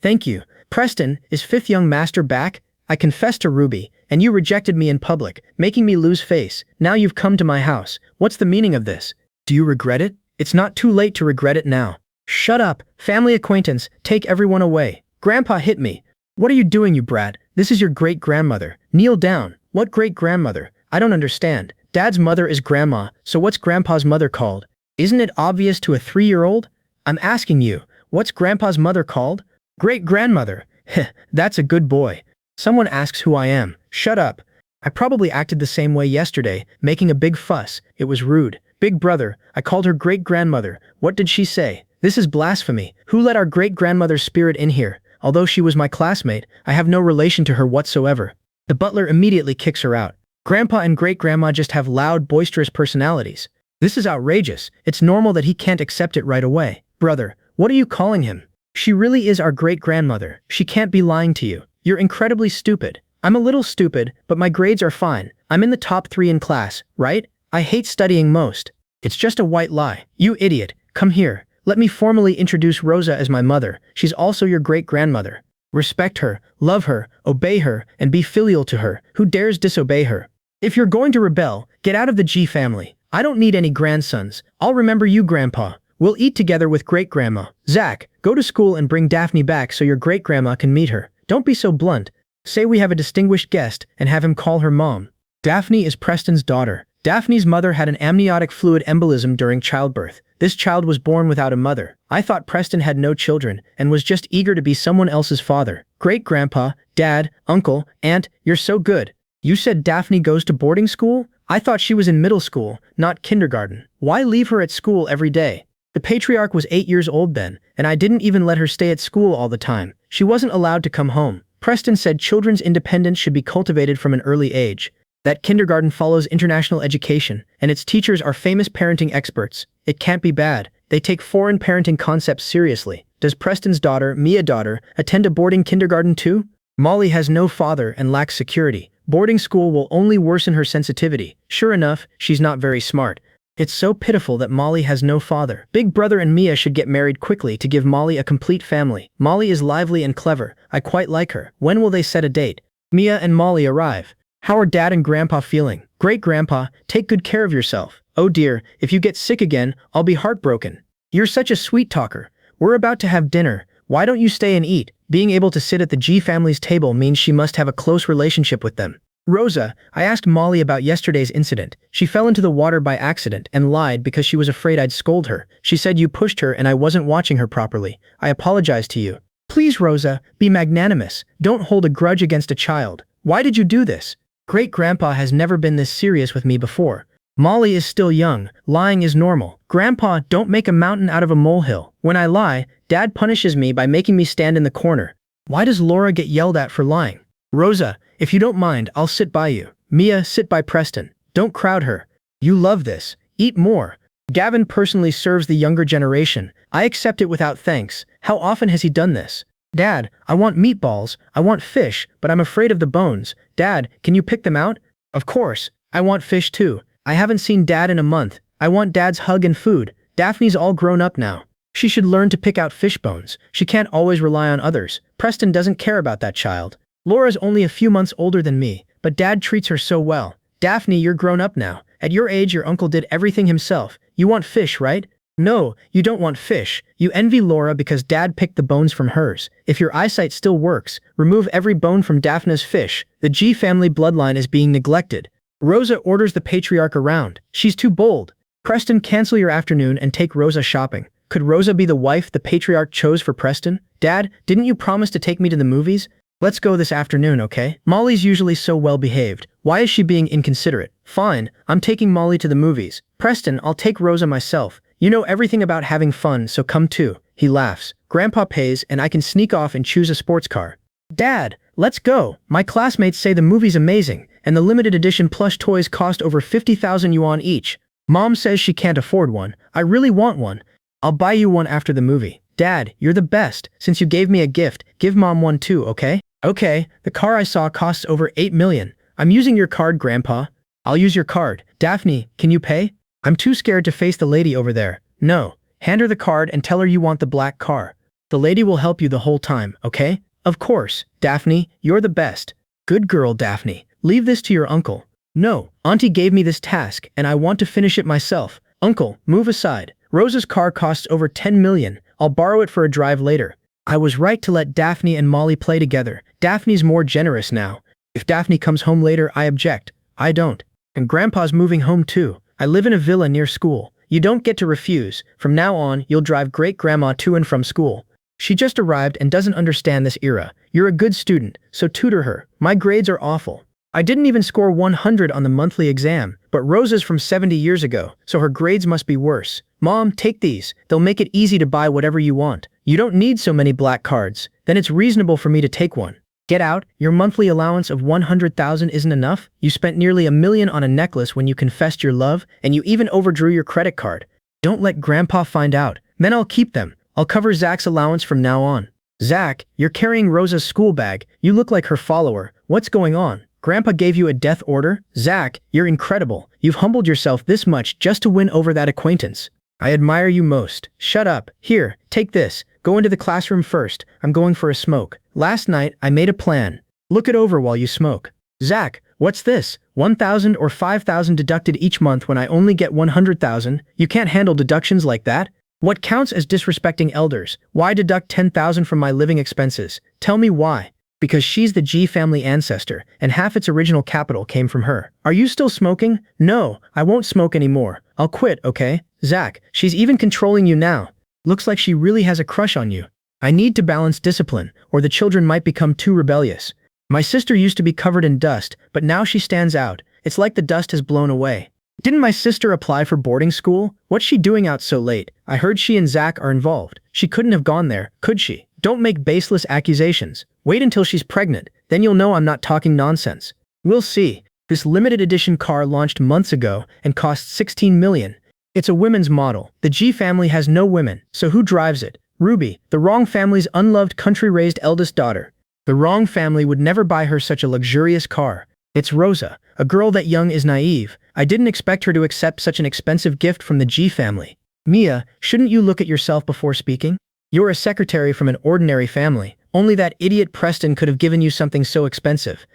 Thank you. Preston, is 5th young master back? I confessed to Ruby, and you rejected me in public, making me lose face. Now you've come to my house. What's the meaning of this? Do you regret it? It's not too late to regret it now. Shut up. Family acquaintance, take everyone away. Grandpa hit me. What are you doing, you brat? This is your great-grandmother. Kneel down. What great-grandmother? I don't understand. Dad's mother is Grandma, so what's Grandpa's mother called? Isn't it obvious to a 3-year-old? I'm asking you, what's Grandpa's mother called? Great-grandmother. Heh, that's a good boy. Someone asks who I am. Shut up. I probably acted the same way yesterday, making a big fuss. It was rude. Big brother, I called her great-grandmother. What did she say? This is blasphemy. Who let our great-grandmother's spirit in here? Although she was my classmate, I have no relation to her whatsoever. The butler immediately kicks her out. Grandpa and great-grandma just have loud, boisterous personalities. This is outrageous. It's normal that he can't accept it right away. Brother, what are you calling him? She really is our great-grandmother. She can't be lying to you. You're incredibly stupid. I'm a little stupid, but my grades are fine. I'm in the top 3 in class, right? I hate studying most. It's just a white lie. You idiot. Come here. Let me formally introduce Rosa as my mother. She's also your great-grandmother. Respect her, love her, obey her, and be filial to her. Who dares disobey her? If you're going to rebel, get out of the G family. I don't need any grandsons. I'll remember you, Grandpa. We'll eat together with great-grandma. Zach, go to school and bring Daphne back so your great-grandma can meet her. Don't be so blunt. Say we have a distinguished guest and have him call her Mom. Daphne is Preston's daughter. Daphne's mother had an amniotic fluid embolism during childbirth. This child was born without a mother. I thought Preston had no children and was just eager to be someone else's father. Great-grandpa, dad, uncle, aunt, you're so good. You said Daphne goes to boarding school? I thought she was in middle school, not kindergarten. Why leave her at school every day? The patriarch was 8 years old then, and I didn't even let her stay at school all the time. She wasn't allowed to come home. Preston said children's independence should be cultivated from an early age. That kindergarten follows international education, and its teachers are famous parenting experts. It can't be bad. They take foreign parenting concepts seriously. Does Preston's daughter, Mia daughter, attend a boarding kindergarten too? Molly has no father and lacks security. Boarding school will only worsen her sensitivity. Sure enough, she's not very smart. It's so pitiful that Molly has no father. Big Brother and Mia should get married quickly to give Molly a complete family. Molly is lively and clever. I quite like her. When will they set a date? Mia and Molly arrive. How are Dad and Grandpa feeling? Great, Grandpa. Take good care of yourself. Oh dear, if you get sick again, I'll be heartbroken. You're such a sweet talker. We're about to have dinner. Why don't you stay and eat? Being able to sit at the G family's table means she must have a close relationship with them. Rosa, I asked Molly about yesterday's incident. She fell into the water by accident and lied because she was afraid I'd scold her. She said you pushed her and I wasn't watching her properly. I apologize to you. Please, Rosa, be magnanimous. Don't hold a grudge against a child. Why did you do this? Great-grandpa has never been this serious with me before. Molly is still young. Lying is normal. Grandpa, don't make a mountain out of a molehill. When I lie, Dad punishes me by making me stand in the corner. Why does Laura get yelled at for lying? Rosa, if you don't mind, I'll sit by you. Mia, sit by Preston. Don't crowd her. You love this. Eat more. Gavin personally serves the younger generation. I accept it without thanks. How often has he done this? Dad, I want meatballs. I want fish, but I'm afraid of the bones. Dad, can you pick them out? Of course. I want fish too. I haven't seen Dad in a month. I want Dad's hug and food. Daphne's all grown up now. She should learn to pick out fish bones. She can't always rely on others. Preston doesn't care about that child. Laura's only a few months older than me, but Dad treats her so well. Daphne, you're grown up now. At your age, your uncle did everything himself. You want fish, right? No, you don't want fish. You envy Laura because Dad picked the bones from hers. If your eyesight still works, remove every bone from Daphne's fish. The G family bloodline is being neglected. Rosa orders the patriarch around. She's too bold. Preston, cancel your afternoon and take Rosa shopping. Could Rosa be the wife the patriarch chose for Preston? Dad, didn't you promise to take me to the movies? Let's go this afternoon, okay? Molly's usually so well behaved. Why is she being inconsiderate? Fine, I'm taking Molly to the movies. Preston, I'll take Rosa myself. You know everything about having fun, so come too. He laughs. Grandpa pays and I can sneak off and choose a sports car. Dad, let's go. My classmates say the movie's amazing, and the limited edition plush toys cost over 50,000 yuan each. Mom says she can't afford one. I really want one. I'll buy you one after the movie. Dad, you're the best. Since you gave me a gift, give Mom one too, okay? Okay, the car I saw costs over 8 million. I'm using your card, Grandpa. I'll use your card. Daphne, can you pay? I'm too scared to face the lady over there. No. Hand her the card and tell her you want the black car. The lady will help you the whole time, okay? Of course. Daphne, you're the best. Good girl, Daphne. Leave this to your uncle. No, Auntie gave me this task and I want to finish it myself. Uncle, move aside. Rosa's car costs over 10 million. I'll borrow it for a drive later. I was right to let Daphne and Molly play together. Daphne's more generous now. If Daphne comes home later, I object. I don't. And Grandpa's moving home too. I live in a villa near school. You don't get to refuse. From now on, you'll drive Great-Grandma to and from school. She just arrived and doesn't understand this era. You're a good student, so tutor her. My grades are awful. I didn't even score 100 on the monthly exam, but Rosa's from 70 years ago, so her grades must be worse. Mom, take these. They'll make it easy to buy whatever you want. You don't need so many black cards. Then it's reasonable for me to take one. Get out. Your monthly allowance of 100,000 isn't enough? You spent nearly $1 million on a necklace when you confessed your love, and you even overdrew your credit card. Don't let Grandpa find out. Then I'll keep them. I'll cover Zach's allowance from now on. Zach, you're carrying Rosa's school bag. You look like her follower. What's going on? Grandpa gave you a death order? Zach, you're incredible. You've humbled yourself this much just to win over that acquaintance. I admire you most. Shut up. Here, take this. Go into the classroom first. I'm going for a smoke. Last night, I made a plan. Look it over while you smoke. Zach, what's this? 1,000 or 5,000 deducted each month when I only get 100,000? You can't handle deductions like that? What counts as disrespecting elders? Why deduct 10,000 from my living expenses? Tell me why. Because she's the G family ancestor, and half its original capital came from her. Are you still smoking? No, I won't smoke anymore. I'll quit, okay? Zach, she's even controlling you now. Looks like she really has a crush on you. I need to balance discipline, or the children might become too rebellious. My sister used to be covered in dust, but now she stands out. It's like the dust has blown away. Didn't my sister apply for boarding school? What's she doing out so late? I heard she and Zach are involved. She couldn't have gone there, could she? Don't make baseless accusations. Wait until she's pregnant, then you'll know I'm not talking nonsense. We'll see. This limited edition car launched months ago and costs 16 million. It's a women's model. The G family has no women, so who drives it? Ruby, the Wrong family's unloved country-raised eldest daughter. The Wrong family would never buy her such a luxurious car. It's Rosa, a girl that young is naive. I didn't expect her to accept such an expensive gift from the G family. Mia, shouldn't you look at yourself before speaking? You're a secretary from an ordinary family. Only that idiot Preston could have given you something so expensive.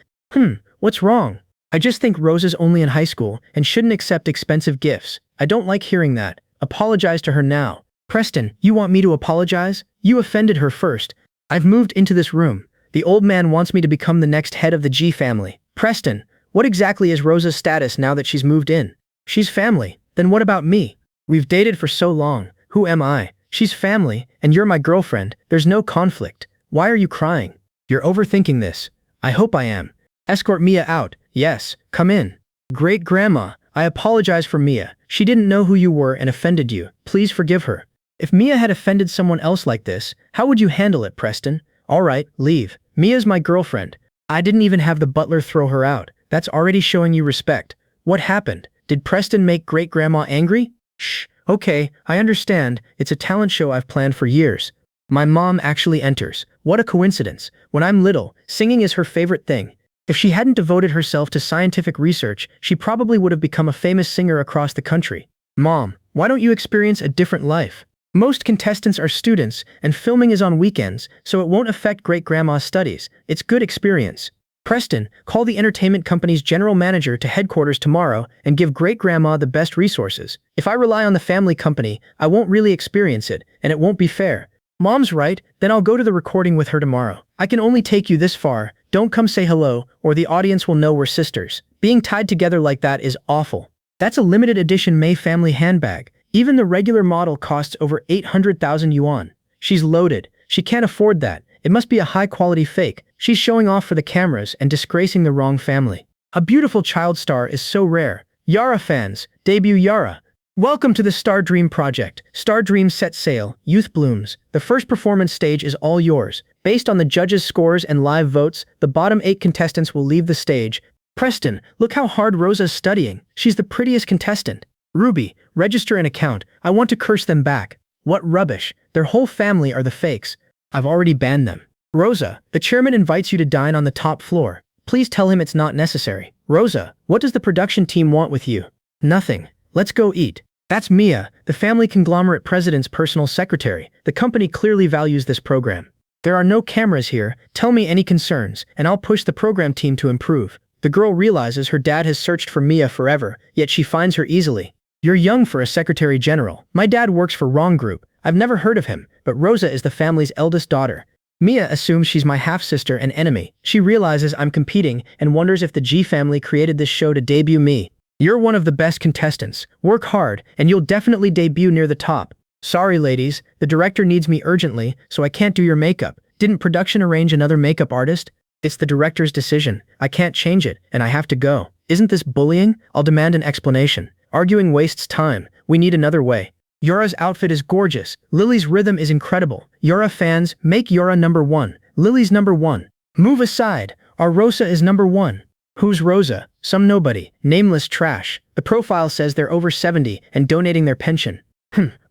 What's wrong? I just think Rosa's only in high school and shouldn't accept expensive gifts. I don't like hearing that. Apologize to her now. Preston, you want me to apologize? You offended her first. I've moved into this room. The old man wants me to become the next head of the G family. Preston, what exactly is Rosa's status now that she's moved in? She's family. Then what about me? We've dated for so long. Who am I? She's family, and you're my girlfriend. There's no conflict. Why are you crying? You're overthinking this. I hope I am. Escort Mia out. Yes, come in. Great-grandma, I apologize for Mia. She didn't know who you were and offended you. Please forgive her. If Mia had offended someone else like this, how would you handle it, Preston? All right, leave. Mia's my girlfriend. I didn't even have the butler throw her out. That's already showing you respect. What happened? Did Preston make great-grandma angry? Shh. Okay, I understand. It's a talent show I've planned for years. My mom actually enters. What a coincidence. When I'm little, singing is her favorite thing. If she hadn't devoted herself to scientific research, she probably would have become a famous singer across the country. Mom, why don't you experience a different life? Most contestants are students, and filming is on weekends, so it won't affect great-grandma's studies. It's good experience. Preston, call the entertainment company's general manager to headquarters tomorrow and give great-grandma the best resources. If I rely on the family company, I won't really experience it, and it won't be fair. Mom's right, then I'll go to the recording with her tomorrow. I can only take you this far. Don't come say hello, or the audience will know we're sisters. Being tied together like that is awful. That's a limited edition May family handbag. Even the regular model costs over 800,000 yuan. She's loaded. She can't afford that. It must be a high-quality fake. She's showing off for the cameras and disgracing the wrong family. A beautiful child star is so rare. Yara fans, debut Yara. Welcome to the Star Dream project. Star Dream set sail, youth blooms. The first performance stage is all yours. Based on the judges' scores and live votes, the bottom 8 contestants will leave the stage. Preston, look how hard Rosa's studying. She's the prettiest contestant. Ruby, register an account. I want to curse them back. What rubbish. Their whole family are the fakes. I've already banned them. Rosa, the chairman invites you to dine on the top floor. Please tell him it's not necessary. Rosa, what does the production team want with you? Nothing. Let's go eat. That's Mia, the family conglomerate president's personal secretary. The company clearly values this program. There are no cameras here. Tell me any concerns, and I'll push the program team to improve. The girl realizes her dad has searched for Mia forever, yet she finds her easily. You're young for a secretary general. My dad works for Wrong Group. I've never heard of him, but Rosa is the family's eldest daughter. Mia assumes she's my half-sister and enemy. She realizes I'm competing and wonders if the G family created this show to debut me. You're one of the best contestants. Work hard, and you'll definitely debut near the top. Sorry, ladies. The director needs me urgently, so I can't do your makeup. Didn't production arrange another makeup artist? It's the director's decision. I can't change it, and I have to go. Isn't this bullying? I'll demand an explanation. Arguing wastes time. We need another way. Yora's outfit is gorgeous. Lily's rhythm is incredible. Yora fans, make Yora number 1. Lily's number 1. Move aside. Our Rosa is number 1. Who's Rosa? Some nobody. Nameless trash. The profile says they're over 70 and donating their pension.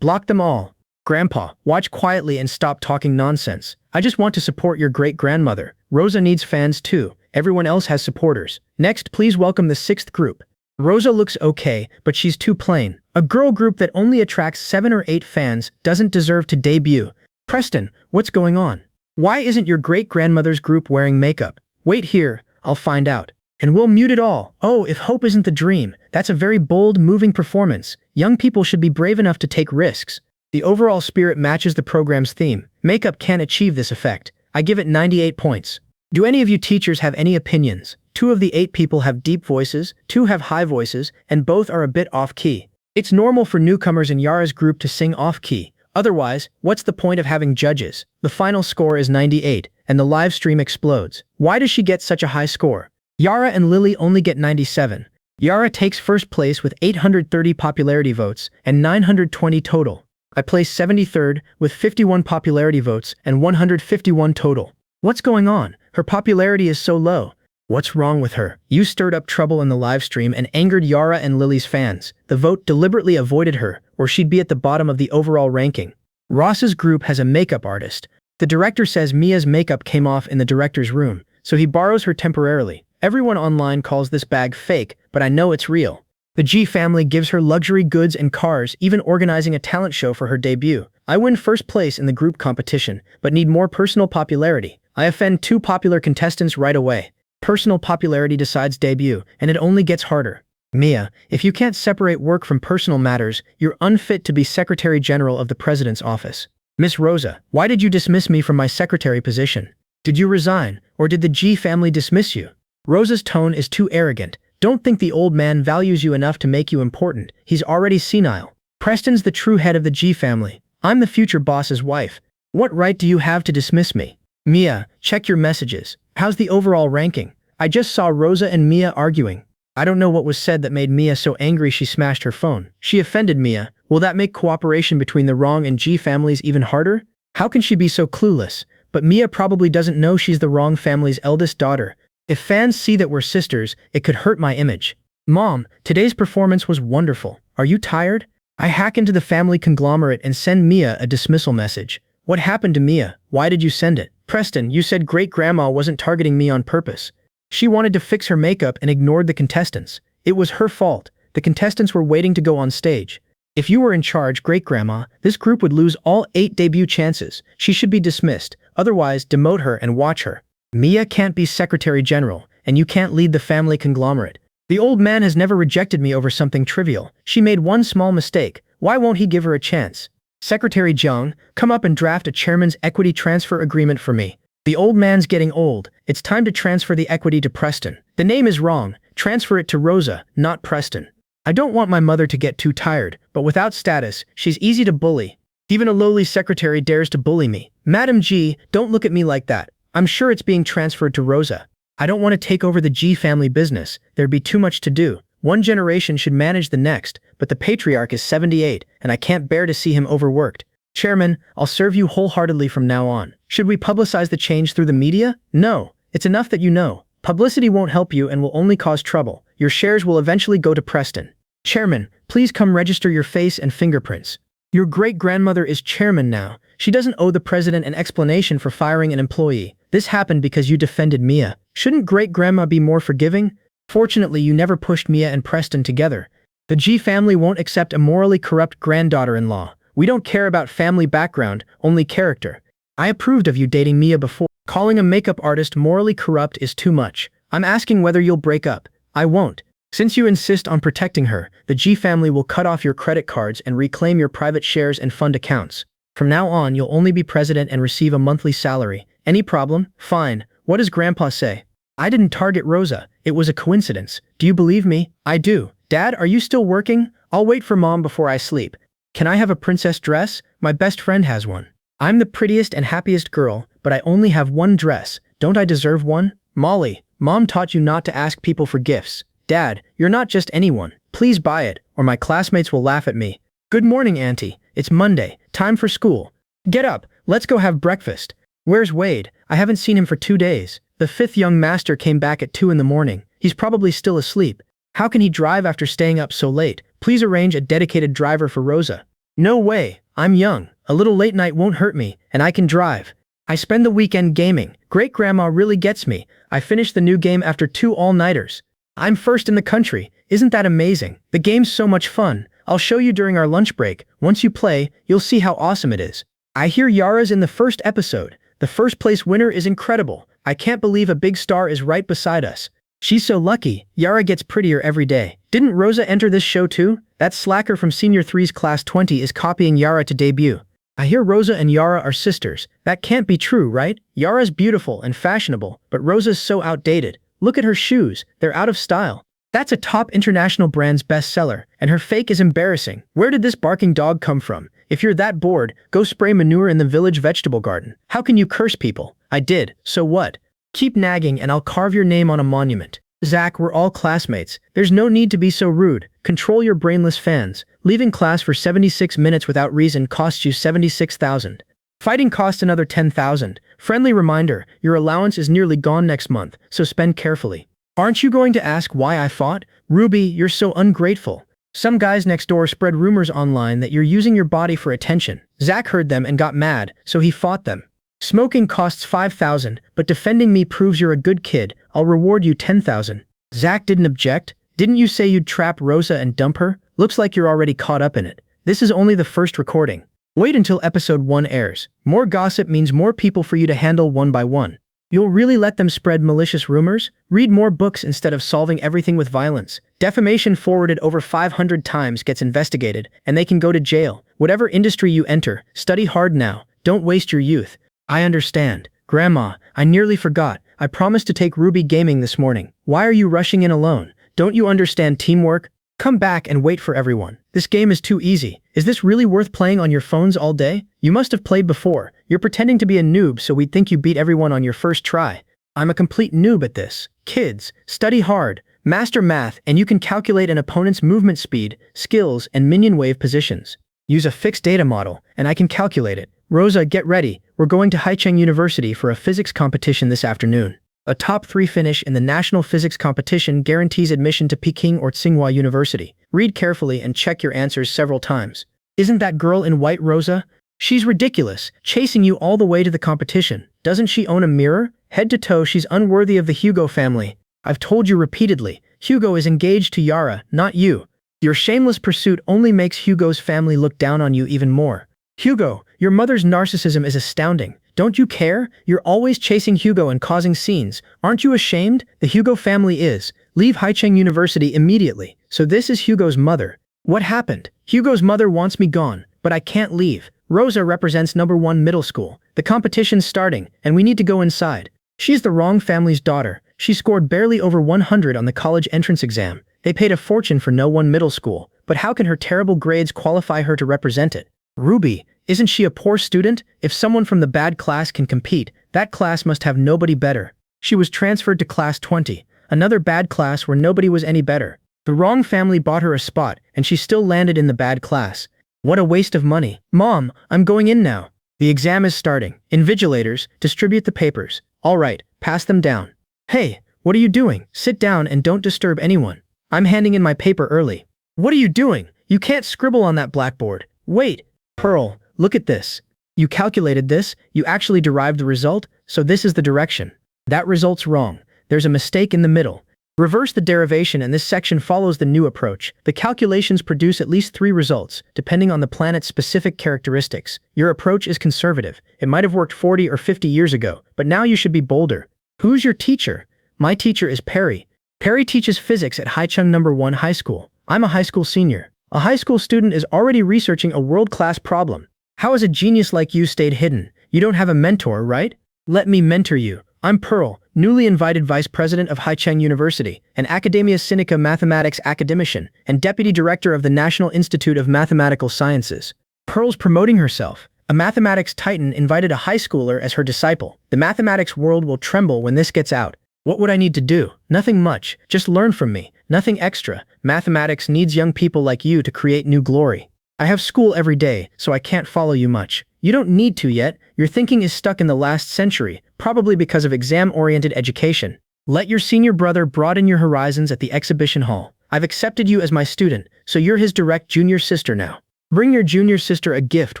Block them all. Grandpa, watch quietly and stop talking nonsense. I just want to support your great-grandmother. Rosa needs fans too. Everyone else has supporters. Next, please welcome the 6th group. Rosa looks okay, but she's too plain. A girl group that only attracts 7 or 8 fans doesn't deserve to debut. Preston, what's going on? Why isn't your great-grandmother's group wearing makeup? Wait here, I'll find out. And we'll mute it all. Oh, if hope isn't the dream. That's a very bold, moving performance. Young people should be brave enough to take risks. The overall spirit matches the program's theme. Makeup can't achieve this effect. I give it 98 points. Do any of you teachers have any opinions? 2 of the 8 people have deep voices, 2 have high voices, and both are a bit off-key. It's normal for newcomers in Yara's group to sing off-key. Otherwise, what's the point of having judges? The final score is 98, and the live stream explodes. Why does she get such a high score? Yara and Lily only get 97. Yara takes first place with 830 popularity votes and 920 total. I place 73rd with 51 popularity votes and 151 total. What's going on? Her popularity is so low. What's wrong with her? You stirred up trouble in the live stream and angered Yara and Lily's fans. The vote deliberately avoided her, or she'd be at the bottom of the overall ranking. Ross's group has a makeup artist. The director says Mia's makeup came off in the director's room, so he borrows her temporarily. Everyone online calls this bag fake, but I know it's real. The G family gives her luxury goods and cars, even organizing a talent show for her debut. I win first place in the group competition, but need more personal popularity. I offend 2 popular contestants right away. Personal popularity decides debut, and it only gets harder. Mia, if you can't separate work from personal matters, you're unfit to be Secretary General of the President's office. Miss Rosa, why did you dismiss me from my secretary position? Did you resign, or did the G family dismiss you? Rosa's tone is too arrogant. Don't think the old man values you enough to make you important. He's already senile. Preston's the true head of the G family. I'm the future boss's wife. What right do you have to dismiss me? Mia, check your messages. How's the overall ranking? I just saw Rosa and Mia arguing. I don't know what was said that made Mia so angry she smashed her phone. She offended Mia. Will that make cooperation between the Wrong and G families even harder? How can she be so clueless? But Mia probably doesn't know she's the Wrong family's eldest daughter. If fans see that we're sisters, it could hurt my image. Mom, today's performance was wonderful. Are you tired? I hack into the family conglomerate and send Mia a dismissal message. What happened to Mia? Why did you send it? Preston, you said great-grandma wasn't targeting me on purpose. She wanted to fix her makeup and ignored the contestants. It was her fault. The contestants were waiting to go on stage. If you were in charge, great-grandma, this group would lose all 8 debut chances. She should be dismissed. Otherwise, demote her and watch her. Mia can't be Secretary General, and you can't lead the family conglomerate. The old man has never rejected me over something trivial. She made one small mistake. Why won't he give her a chance? Secretary Jiang, come up and draft a chairman's equity transfer agreement for me. The old man's getting old. It's time to transfer the equity to Preston. The name is wrong. Transfer it to Rosa, not Preston. I don't want my mother to get too tired, but without status, she's easy to bully. Even a lowly secretary dares to bully me. Madam G, don't look at me like that. I'm sure it's being transferred to Rosa. I don't want to take over the G family business. There'd be too much to do. One generation should manage the next, but the patriarch is 78, and I can't bear to see him overworked. Chairman, I'll serve you wholeheartedly from now on. Should we publicize the change through the media? No. It's enough that you know. Publicity won't help you and will only cause trouble. Your shares will eventually go to Preston. Chairman, please come register your face and fingerprints. Your great-grandmother is chairman now. She doesn't owe the president an explanation for firing an employee. This happened because you defended Mia. Shouldn't great-grandma be more forgiving? Fortunately, you never pushed Mia and Preston together. The G family won't accept a morally corrupt granddaughter-in-law. We don't care about family background, only character. I approved of you dating Mia before. Calling a makeup artist morally corrupt is too much. I'm asking whether you'll break up. I won't. Since you insist on protecting her, the G family will cut off your credit cards and reclaim your private shares and fund accounts. From now on, you'll only be president and receive a monthly salary. Any problem? Fine. What does Grandpa say? I didn't target Rosa. It was a coincidence. Do you believe me? I do. Dad, are you still working? I'll wait for Mom before I sleep. Can I have a princess dress? My best friend has one. I'm the prettiest and happiest girl, but I only have one dress. Don't I deserve one? Molly, Mom taught you not to ask people for gifts. Dad, you're not just anyone. Please buy it, or my classmates will laugh at me. Good morning, Auntie. It's Monday. Time for school. Get up. Let's go have breakfast. Where's Wade? I haven't seen him for 2 days. The 5th young master came back at 2 in the morning. He's probably still asleep. How can he drive after staying up so late? Please arrange a dedicated driver for Rosa. No way. I'm young. A little late night won't hurt me, and I can drive. I spend the weekend gaming. Great-grandma really gets me. I finished the new game after 2 all-nighters. I'm first in the country. Isn't that amazing? The game's so much fun. I'll show you during our lunch break. Once you play, you'll see how awesome it is. I hear Yara's in the first episode. The first place winner is incredible. I can't believe a big star is right beside us. She's so lucky. Yara gets prettier every day. Didn't Rosa enter this show too? That slacker from Senior 3's Class 20 is copying Yara to debut. I hear Rosa and Yara are sisters. That can't be true, right? Yara's beautiful and fashionable, but Rosa's so outdated. Look at her shoes. They're out of style. That's a top international brand's bestseller, and her fake is embarrassing. Where did this barking dog come from? If you're that bored, go spray manure in the village vegetable garden. How can you curse people? I did. So what? Keep nagging and I'll carve your name on a monument. Zach, we're all classmates. There's no need to be so rude. Control your brainless fans. Leaving class for 76 minutes without reason costs you 76,000. Fighting costs another 10,000. Friendly reminder, your allowance is nearly gone next month, so spend carefully. Aren't you going to ask why I fought? Ruby, you're so ungrateful. Some guys next door spread rumors online that you're using your body for attention. Zach heard them and got mad, so he fought them. Smoking costs 5,000, but defending me proves you're a good kid. I'll reward you 10,000. Zach didn't object. Didn't you say you'd trap Rosa and dump her? Looks like you're already caught up in it. This is only the first recording. Wait until episode 1 airs. More gossip means more people for you to handle one by one. You'll really let them spread malicious rumors? Read more books instead of solving everything with violence. Defamation forwarded over 500 times gets investigated, and they can go to jail. Whatever industry you enter, study hard now. Don't waste your youth. I understand. Grandma, I nearly forgot. I promised to take Ruby gaming this morning. Why are you rushing in alone? Don't you understand teamwork? Come back and wait for everyone. This game is too easy. Is this really worth playing on your phones all day? You must have played before. You're pretending to be a noob so we'd think you beat everyone on your first try. I'm a complete noob at this. Kids, study hard. Master math, and you can calculate an opponent's movement speed, skills, and minion wave positions. Use a fixed data model, and I can calculate it. Rosa, get ready. We're going to Haicheng University for a physics competition this afternoon. A top 3 finish in the national physics competition guarantees admission to Peking or Tsinghua University. Read carefully and check your answers several times. Isn't that girl in white Rosa? She's ridiculous, chasing you all the way to the competition. Doesn't she own a mirror? Head to toe, she's unworthy of the Hugo family. I've told you repeatedly, Hugo is engaged to Yara, not you. Your shameless pursuit only makes Hugo's family look down on you even more. Hugo, your mother's narcissism is astounding. Don't you care? You're always chasing Hugo and causing scenes. Aren't you ashamed? The Hugo family is. Leave Haicheng University immediately. So this is Hugo's mother. What happened? Hugo's mother wants me gone, but I can't leave. Rosa represents number 1 middle school. The competition's starting, and we need to go inside. She's the wrong family's daughter. She scored barely over 100 on the college entrance exam. They paid a fortune for no one middle school, but how can her terrible grades qualify her to represent it? Ruby, isn't she a poor student? If someone from the bad class can compete, that class must have nobody better. She was transferred to class 20, another bad class where nobody was any better. The wrong family bought her a spot, and she still landed in the bad class. What a waste of money. Mom, I'm going in now. The exam is starting. Invigilators, distribute the papers. All right, pass them down. Hey, what are you doing? Sit down and don't disturb anyone. I'm handing in my paper early. What are you doing? You can't scribble on that blackboard. Wait. Pearl, look at this. You calculated this, you actually derived the result, so this is the direction. That result's wrong. There's a mistake in the middle. Reverse the derivation and this section follows the new approach. The calculations produce at least 3 results, depending on the planet's specific characteristics. Your approach is conservative. It might have worked 40 or 50 years ago, but now you should be bolder. Who's your teacher? My teacher is Perry. Perry teaches physics at Haicheng No. 1 High School. I'm a high school senior. A high school student is already researching a world-class problem. How has a genius like you stayed hidden? You don't have a mentor, right? Let me mentor you. I'm Pearl, newly invited vice president of Haicheng University, an Academia Sinica mathematics academician, and deputy director of the National Institute of Mathematical Sciences. Pearl's promoting herself. A mathematics titan invited a high schooler as her disciple. The mathematics world will tremble when this gets out. What would I need to do? Nothing much. Just learn from me. Nothing extra. Mathematics needs young people like you to create new glory. I have school every day, so I can't follow you much. You don't need to yet. Your thinking is stuck in the last century, probably because of exam-oriented education. Let your senior brother broaden your horizons at the exhibition hall. I've accepted you as my student, so you're his direct junior sister now. Bring your junior sister a gift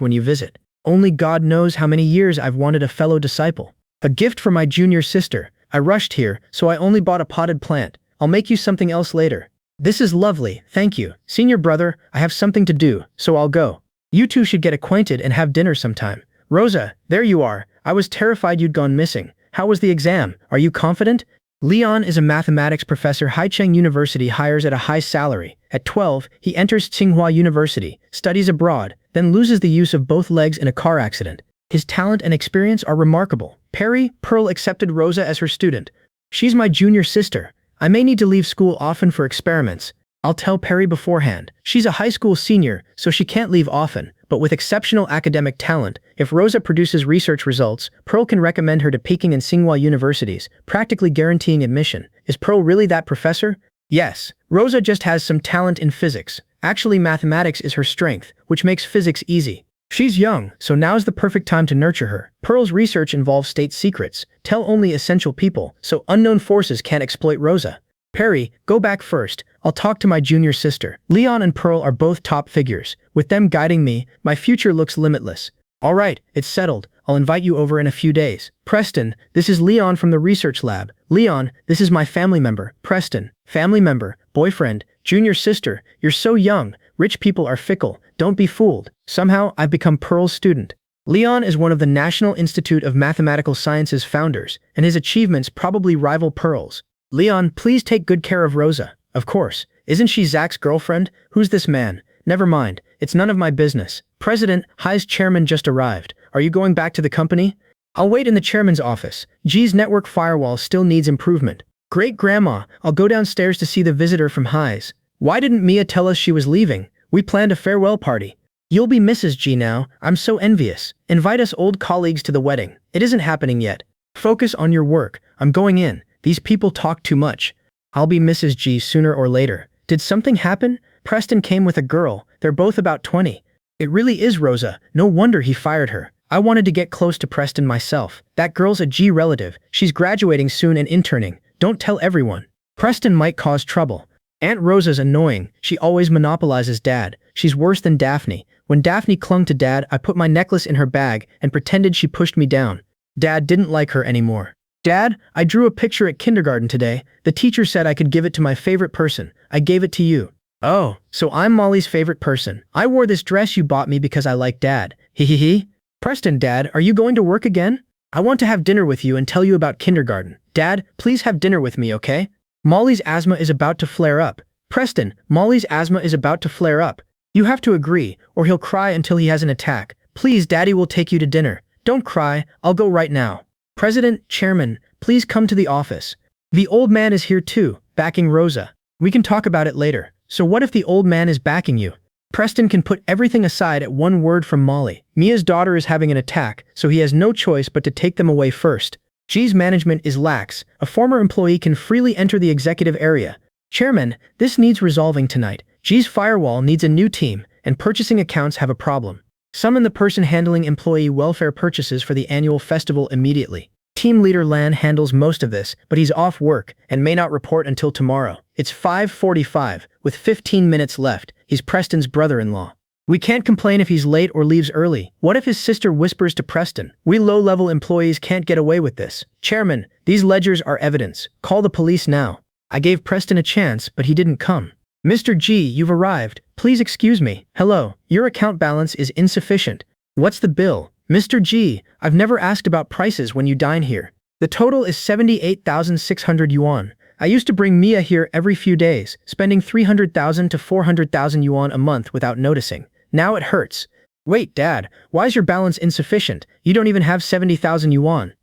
when you visit. Only God knows how many years I've wanted a fellow disciple. A gift for my junior sister. I rushed here, so I only bought a potted plant. I'll make you something else later. This is lovely, thank you. Senior brother, I have something to do, so I'll go. You two should get acquainted and have dinner sometime. Rosa, there you are. I was terrified you'd gone missing. How was the exam? Are you confident? Leon is a mathematics professor Haicheng University hires at a high salary. At 12, he enters Tsinghua University, studies abroad, then loses the use of both legs in a car accident. His talent and experience are remarkable. Pearl accepted Rosa as her student. She's my junior sister. I may need to leave school often for experiments. I'll tell Perry beforehand. She's a high school senior, so she can't leave often, but with exceptional academic talent, if Rosa produces research results, Pearl can recommend her to Peking and Tsinghua universities, practically guaranteeing admission. Is Pearl really that professor? Yes. Rosa just has some talent in physics. Actually, mathematics is her strength, which makes physics easy. She's young, so now's the perfect time to nurture her. Pearl's research involves state secrets. Tell only essential people, so unknown forces can't exploit Rosa. Perry, go back first. I'll talk to my junior sister. Leon and Pearl are both top figures. With them guiding me, my future looks limitless. All right, it's settled. I'll invite you over in a few days. Preston, this is Leon from the research lab. Leon, this is my family member, Preston. Family member, boyfriend, junior sister. You're so young. Rich people are fickle. Don't be fooled. Somehow, I've become Pearl's student. Leon is one of the National Institute of Mathematical Sciences founders, and his achievements probably rival Pearl's. Leon, please take good care of Rosa. Of course. Isn't she Zach's girlfriend? Who's this man? Never mind. It's none of my business. President, Hi's chairman just arrived. Are you going back to the company? I'll wait in the chairman's office. G's network firewall still needs improvement. Great-grandma, I'll go downstairs to see the visitor from Hi's. Why didn't Mia tell us she was leaving? We planned a farewell party. You'll be Mrs. G now. I'm so envious. Invite us old colleagues to the wedding. It isn't happening yet. Focus on your work. I'm going in. These people talk too much. I'll be Mrs. G sooner or later. Did something happen? Preston came with a girl. They're both about 20. It really is Rosa. No wonder he fired her. I wanted to get close to Preston myself. That girl's a G relative. She's graduating soon and interning. Don't tell everyone. Preston might cause trouble. Aunt Rosa's annoying. She always monopolizes Dad. She's worse than Daphne. When Daphne clung to Dad, I put my necklace in her bag and pretended she pushed me down. Dad didn't like her anymore. Dad, I drew a picture at kindergarten today. The teacher said I could give it to my favorite person. I gave it to you. Oh, so I'm Molly's favorite person. I wore this dress you bought me because I like Dad. Hee. Preston, Dad, are you going to work again? I want to have dinner with you and tell you about kindergarten. Dad, please have dinner with me, okay? Molly's asthma is about to flare up. Preston, Molly's asthma is about to flare up. You have to agree, or he'll cry until he has an attack. Please, Daddy will take you to dinner. Don't cry, I'll go right now. President, Chairman, please come to the office. The old man is here too, backing Rosa. We can talk about it later. So what if the old man is backing you? Preston can put everything aside at one word from Molly. Mia's daughter is having an attack, so he has no choice but to take them away first. G's management is lax. A former employee can freely enter the executive area. Chairman, this needs resolving tonight. G's firewall needs a new team, and purchasing accounts have a problem. Summon the person handling employee welfare purchases for the annual festival immediately. Team leader Lan handles most of this, but he's off work and may not report until tomorrow. It's 5:45, with 15 minutes left. He's Preston's brother-in-law. We can't complain if he's late or leaves early. What if his sister whispers to Preston? We low-level employees can't get away with this. Chairman, these ledgers are evidence. Call the police now. I gave Preston a chance, but he didn't come. Mr. G, you've arrived. Please excuse me. Hello, your account balance is insufficient. What's the bill? Mr. G, I've never asked about prices when you dine here. The total is 78,600 yuan. I used to bring Mia here every few days, spending 300,000 to 400,000 yuan a month without noticing. Now it hurts. Wait, Dad, why is your balance insufficient? You don't even have 70,000 yuan.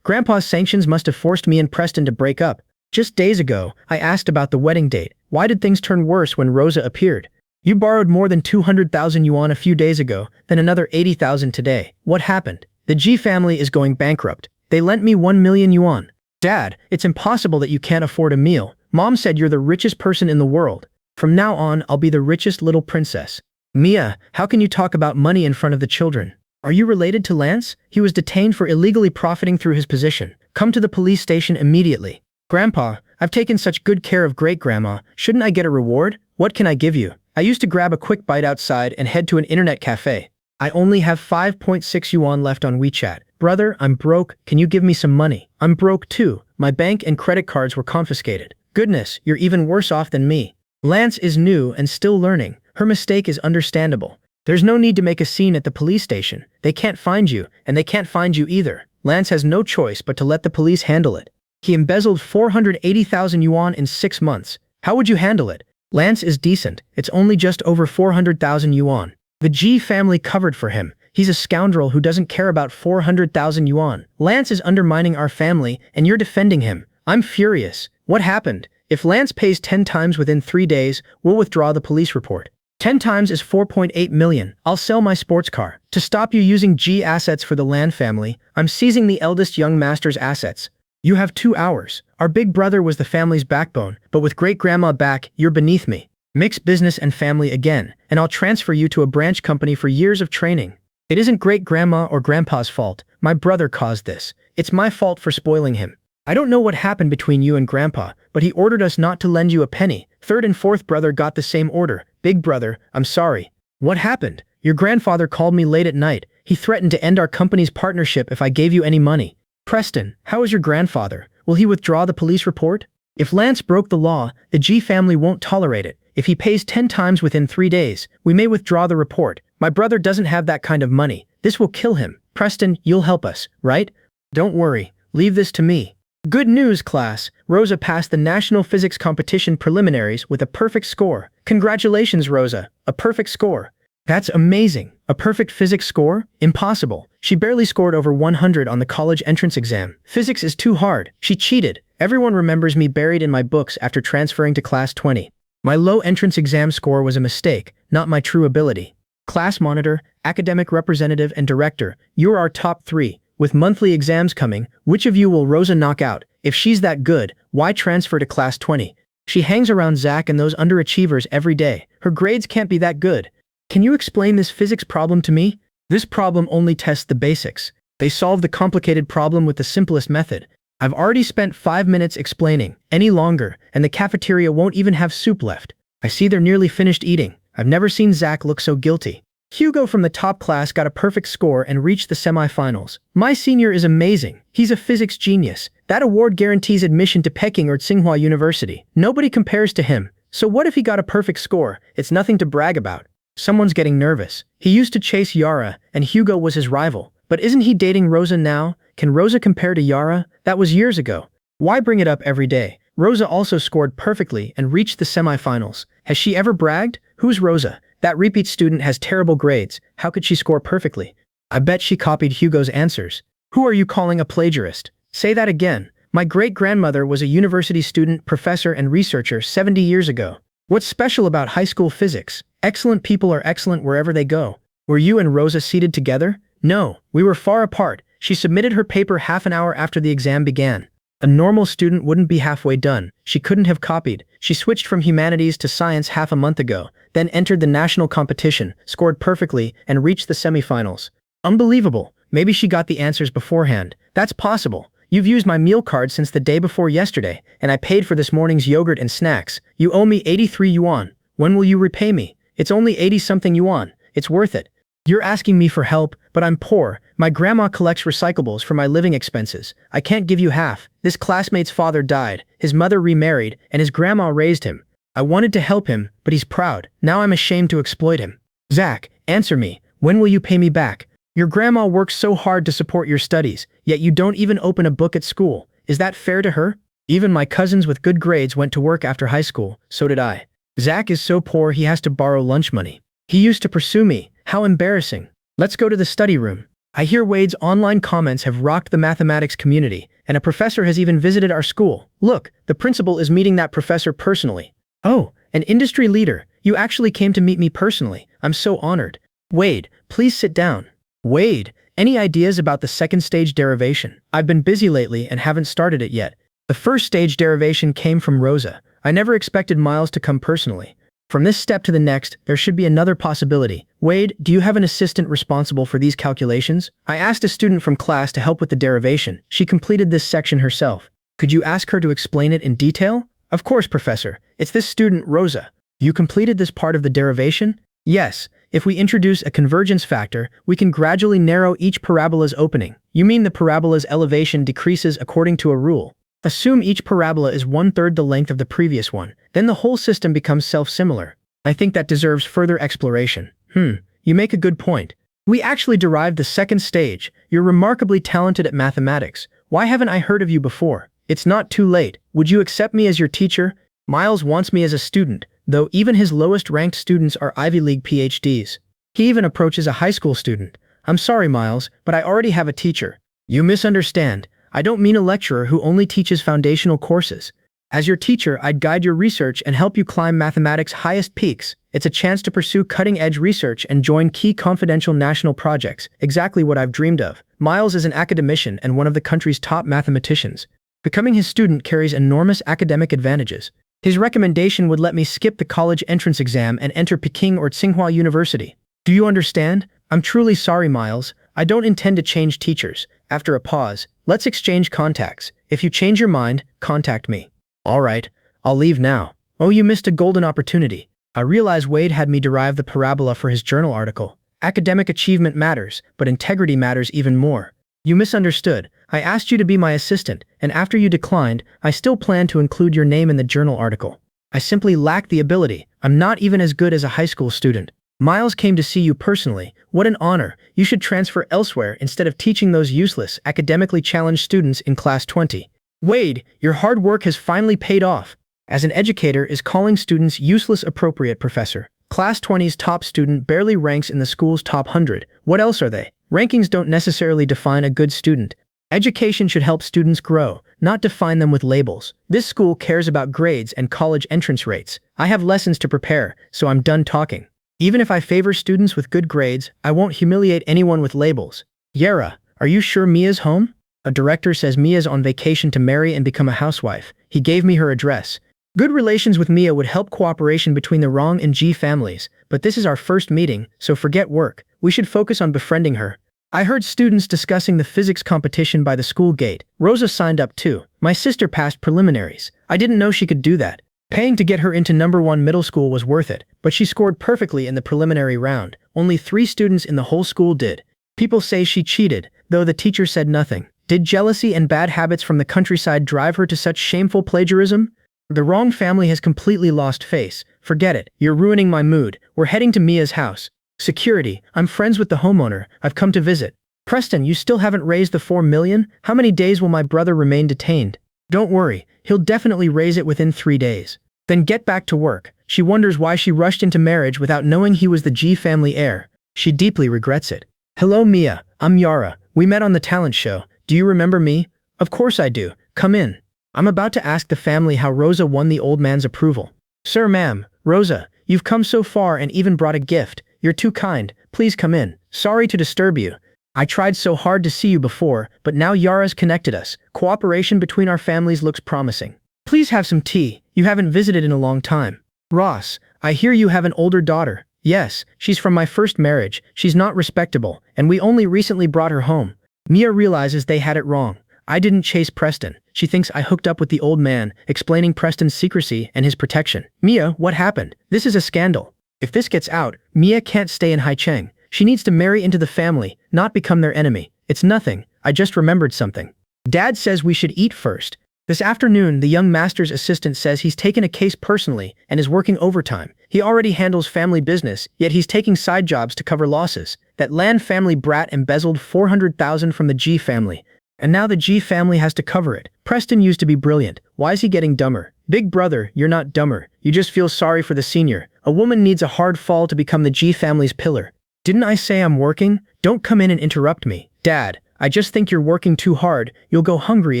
Grandpa's sanctions must have forced me and Preston to break up. Just days ago, I asked about the wedding date. Why did things turn worse when Rosa appeared? You borrowed more than 200,000 yuan a few days ago, then another 80,000 today. What happened? The G family is going bankrupt. They lent me 1 million yuan. Dad, it's impossible that you can't afford a meal. Mom said you're the richest person in the world. From now on, I'll be the richest little princess. Mia, how can you talk about money in front of the children? Are you related to Lance? He was detained for illegally profiting through his position. Come to the police station immediately. Grandpa, I've taken such good care of great-grandma. Shouldn't I get a reward? What can I give you? I used to grab a quick bite outside and head to an internet cafe. I only have 5.6 yuan left on WeChat. Brother, I'm broke. Can you give me some money? I'm broke too. My bank and credit cards were confiscated. Goodness, you're even worse off than me. Lance is new and still learning. Her mistake is understandable. There's no need to make a scene at the police station. They can't find you, and they can't find you either. Lance has no choice but to let the police handle it. He embezzled 480,000 yuan in 6 months. How would you handle it? Lance is decent. It's only just over 400,000 yuan. The G family covered for him. He's a scoundrel who doesn't care about 400,000 yuan. Lance is undermining our family, and you're defending him. I'm furious. What happened? If Lance pays 10 times within 3 days, we'll withdraw the police report. 10 times is 4.8 million. I'll sell my sports car. To stop you using G assets for the Lan family, I'm seizing the eldest young master's assets. You have 2 hours. Our big brother was the family's backbone, but with great-grandma back, you're beneath me. Mix business and family again, and I'll transfer you to a branch company for years of training. It isn't great-grandma or grandpa's fault. My brother caused this. It's my fault for spoiling him. I don't know what happened between you and grandpa, but he ordered us not to lend you a penny. Third and fourth brother got the same order. Big brother, I'm sorry. What happened? Your grandfather called me late at night. He threatened to end our company's partnership if I gave you any money. Preston, how is your grandfather? will he withdraw the police report? If Lance broke the law, the G family won't tolerate it. If he pays 10 times within 3 days, we may withdraw the report. My brother doesn't have that kind of money. This will kill him. Preston, you'll help us, right? Don't worry. Leave this to me. Good news, class. Rosa passed the National Physics Competition preliminaries with a perfect score. Congratulations, Rosa. A perfect score. That's amazing. A perfect physics score? Impossible. She barely scored over 100 on the college entrance exam. Physics is too hard. She cheated. Everyone remembers me buried in my books after transferring to class 20. My low entrance exam score was a mistake, not my true ability. Class monitor, academic representative, and director, you're our top 3. With monthly exams coming, which of you will Rosa knock out? If she's that good, why transfer to class 20? She hangs around Zach and those underachievers every day. Her grades can't be that good. Can you explain this physics problem to me? This problem only tests the basics. They solve the complicated problem with the simplest method. I've already spent 5 minutes explaining. Any longer, and the cafeteria won't even have soup left. I see they're nearly finished eating. I've never seen Zach look so guilty. Hugo from the top class got a perfect score and reached the semifinals. My senior is amazing. He's a physics genius. That award guarantees admission to Peking or Tsinghua University. Nobody compares to him. So what if he got a perfect score? It's nothing to brag about. Someone's getting nervous. He used to chase Yara, and Hugo was his rival. But isn't he dating Rosa now? Can Rosa compare to Yara? That was years ago. Why bring it up every day? Rosa also scored perfectly and reached the semifinals. Has she ever bragged? Who's Rosa? That repeat student has terrible grades. How could she score perfectly? I bet she copied Hugo's answers. Who are you calling a plagiarist? Say that again. My great-grandmother was a university student, professor, and researcher 70 years ago. What's special about high school physics? Excellent people are excellent wherever they go. Were you and Rosa seated together? No, we were far apart. She submitted her paper half an hour after the exam began. A normal student wouldn't be halfway done. She couldn't have copied. She switched from humanities to science half a month ago, then entered the national competition, scored perfectly, and reached the semifinals. Unbelievable. Maybe she got the answers beforehand. That's possible. You've used my meal card since the day before yesterday, and I paid for this morning's yogurt and snacks. You owe me 83 yuan. When will you repay me? It's only 80-something yuan. It's worth it. You're asking me for help, but I'm poor. My grandma collects recyclables for my living expenses. I can't give you half. This classmate's father died, his mother remarried, and his grandma raised him. I wanted to help him, but he's proud. Now I'm ashamed to exploit him. Zach, answer me. When will you pay me back? Your grandma works so hard to support your studies, yet you don't even open a book at school. Is that fair to her? Even my cousins with good grades went to work after high school, so did I. Zach is so poor he has to borrow lunch money. He used to pursue me. How embarrassing. Let's go to the study room. I hear Wade's online comments have rocked the mathematics community, and a professor has even visited our school. Look, the principal is meeting that professor personally. Oh, an industry leader. You actually came to meet me personally. I'm so honored. Wade, please sit down. Wade, any ideas about the second stage derivation? I've been busy lately and haven't started it yet. The first stage derivation came from Rosa. I never expected Miles to come personally. From this step to the next, there should be another possibility. Wade, do you have an assistant responsible for these calculations? I asked a student from class to help with the derivation. She completed this section herself. Could you ask her to explain it in detail? Of course, Professor. It's this student, Rosa. You completed this part of the derivation? Yes. If we introduce a convergence factor, we can gradually narrow each parabola's opening. You mean the parabola's elevation decreases according to a rule. Assume each parabola is 1/3 the length of the previous one. Then the whole system becomes self-similar. I think that deserves further exploration. You make a good point. We actually derived the second stage. You're remarkably talented at mathematics. Why haven't I heard of you before? It's not too late. Would you accept me as your teacher? Miles wants me as a student, though even his lowest-ranked students are Ivy League PhDs. He even approaches a high school student. I'm sorry, Miles, but I already have a teacher. You misunderstand. I don't mean a lecturer who only teaches foundational courses. As your teacher, I'd guide your research and help you climb mathematics' highest peaks. It's a chance to pursue cutting-edge research and join key confidential national projects, exactly what I've dreamed of. Miles is an academician and one of the country's top mathematicians. Becoming his student carries enormous academic advantages. His recommendation would let me skip the college entrance exam and enter Peking or Tsinghua University. Do you understand? I'm truly sorry, Miles. I don't intend to change teachers. After a pause, let's exchange contacts. If you change your mind, contact me. All right, I'll leave now. Oh, you missed a golden opportunity. I realize Wade had me derive the parabola for his journal article. Academic achievement matters, but integrity matters even more. You misunderstood. I asked you to be my assistant, and after you declined, I still plan to include your name in the journal article. I simply lack the ability. I'm not even as good as a high school student. Miles came to see you personally. What an honor. You should transfer elsewhere instead of teaching those useless, academically challenged students in class 20. Wade, your hard work has finally paid off. As an educator is calling students useless appropriate professor. Class 20's top student barely ranks in the school's top 100. What else are they? Rankings don't necessarily define a good student. Education should help students grow, not define them with labels. This school cares about grades and college entrance rates. I have lessons to prepare, so I'm done talking. Even if I favor students with good grades, I won't humiliate anyone with labels. Yara, are you sure Mia's home? A director says Mia's on vacation to marry and become a housewife. He gave me her address. Good relations with Mia would help cooperation between the Rong and Ji families, but this is our first meeting, so forget work. We should focus on befriending her. I heard students discussing the physics competition by the school gate. Rosa signed up too. My sister passed preliminaries. I didn't know she could do that. Paying to get her into #1 middle school was worth it, but she scored perfectly in the preliminary round. Only 3 students in the whole school did. People say she cheated, though the teacher said nothing. Did jealousy and bad habits from the countryside drive her to such shameful plagiarism? The Wrong family has completely lost face. Forget it. You're ruining my mood. We're heading to Mia's house. Security, I'm friends with the homeowner. I've come to visit. Preston, you still haven't raised the 4 million? How many days will my brother remain detained? Don't worry, he'll definitely raise it within 3 days. Then get back to work. She wonders why she rushed into marriage without knowing he was the G family heir. She deeply regrets it. Hello Mia, I'm Yara. We met on the talent show. Do you remember me? Of course I do. Come in. I'm about to ask the family how Rosa won the old man's approval. Sir, ma'am, Rosa, you've come so far and even brought a gift. You're too kind. Please come in. Sorry to disturb you. I tried so hard to see you before, but now Yara's connected us. Cooperation between our families looks promising. Please have some tea. You haven't visited in a long time. Ross, I hear you have an older daughter. Yes, she's from my first marriage. She's not respectable, and we only recently brought her home. Mia realizes they had it wrong. I didn't chase Preston. She thinks I hooked up with the old man, explaining Preston's secrecy and his protection. Mia, what happened? This is a scandal. If this gets out, Mia can't stay in Haicheng. She needs to marry into the family, not become their enemy. It's nothing. I just remembered something. Dad says we should eat first. This afternoon, the young master's assistant says he's taken a case personally and is working overtime. He already handles family business, yet he's taking side jobs to cover losses. That Land family brat embezzled 400,000 from the G family. And now the G family has to cover it. Preston used to be brilliant. Why is he getting dumber? Big brother, you're not dumber. You just feel sorry for the senior. A woman needs a hard fall to become the G family's pillar. Didn't I say I'm working? Don't come in and interrupt me. Dad, I just think you're working too hard. You'll go hungry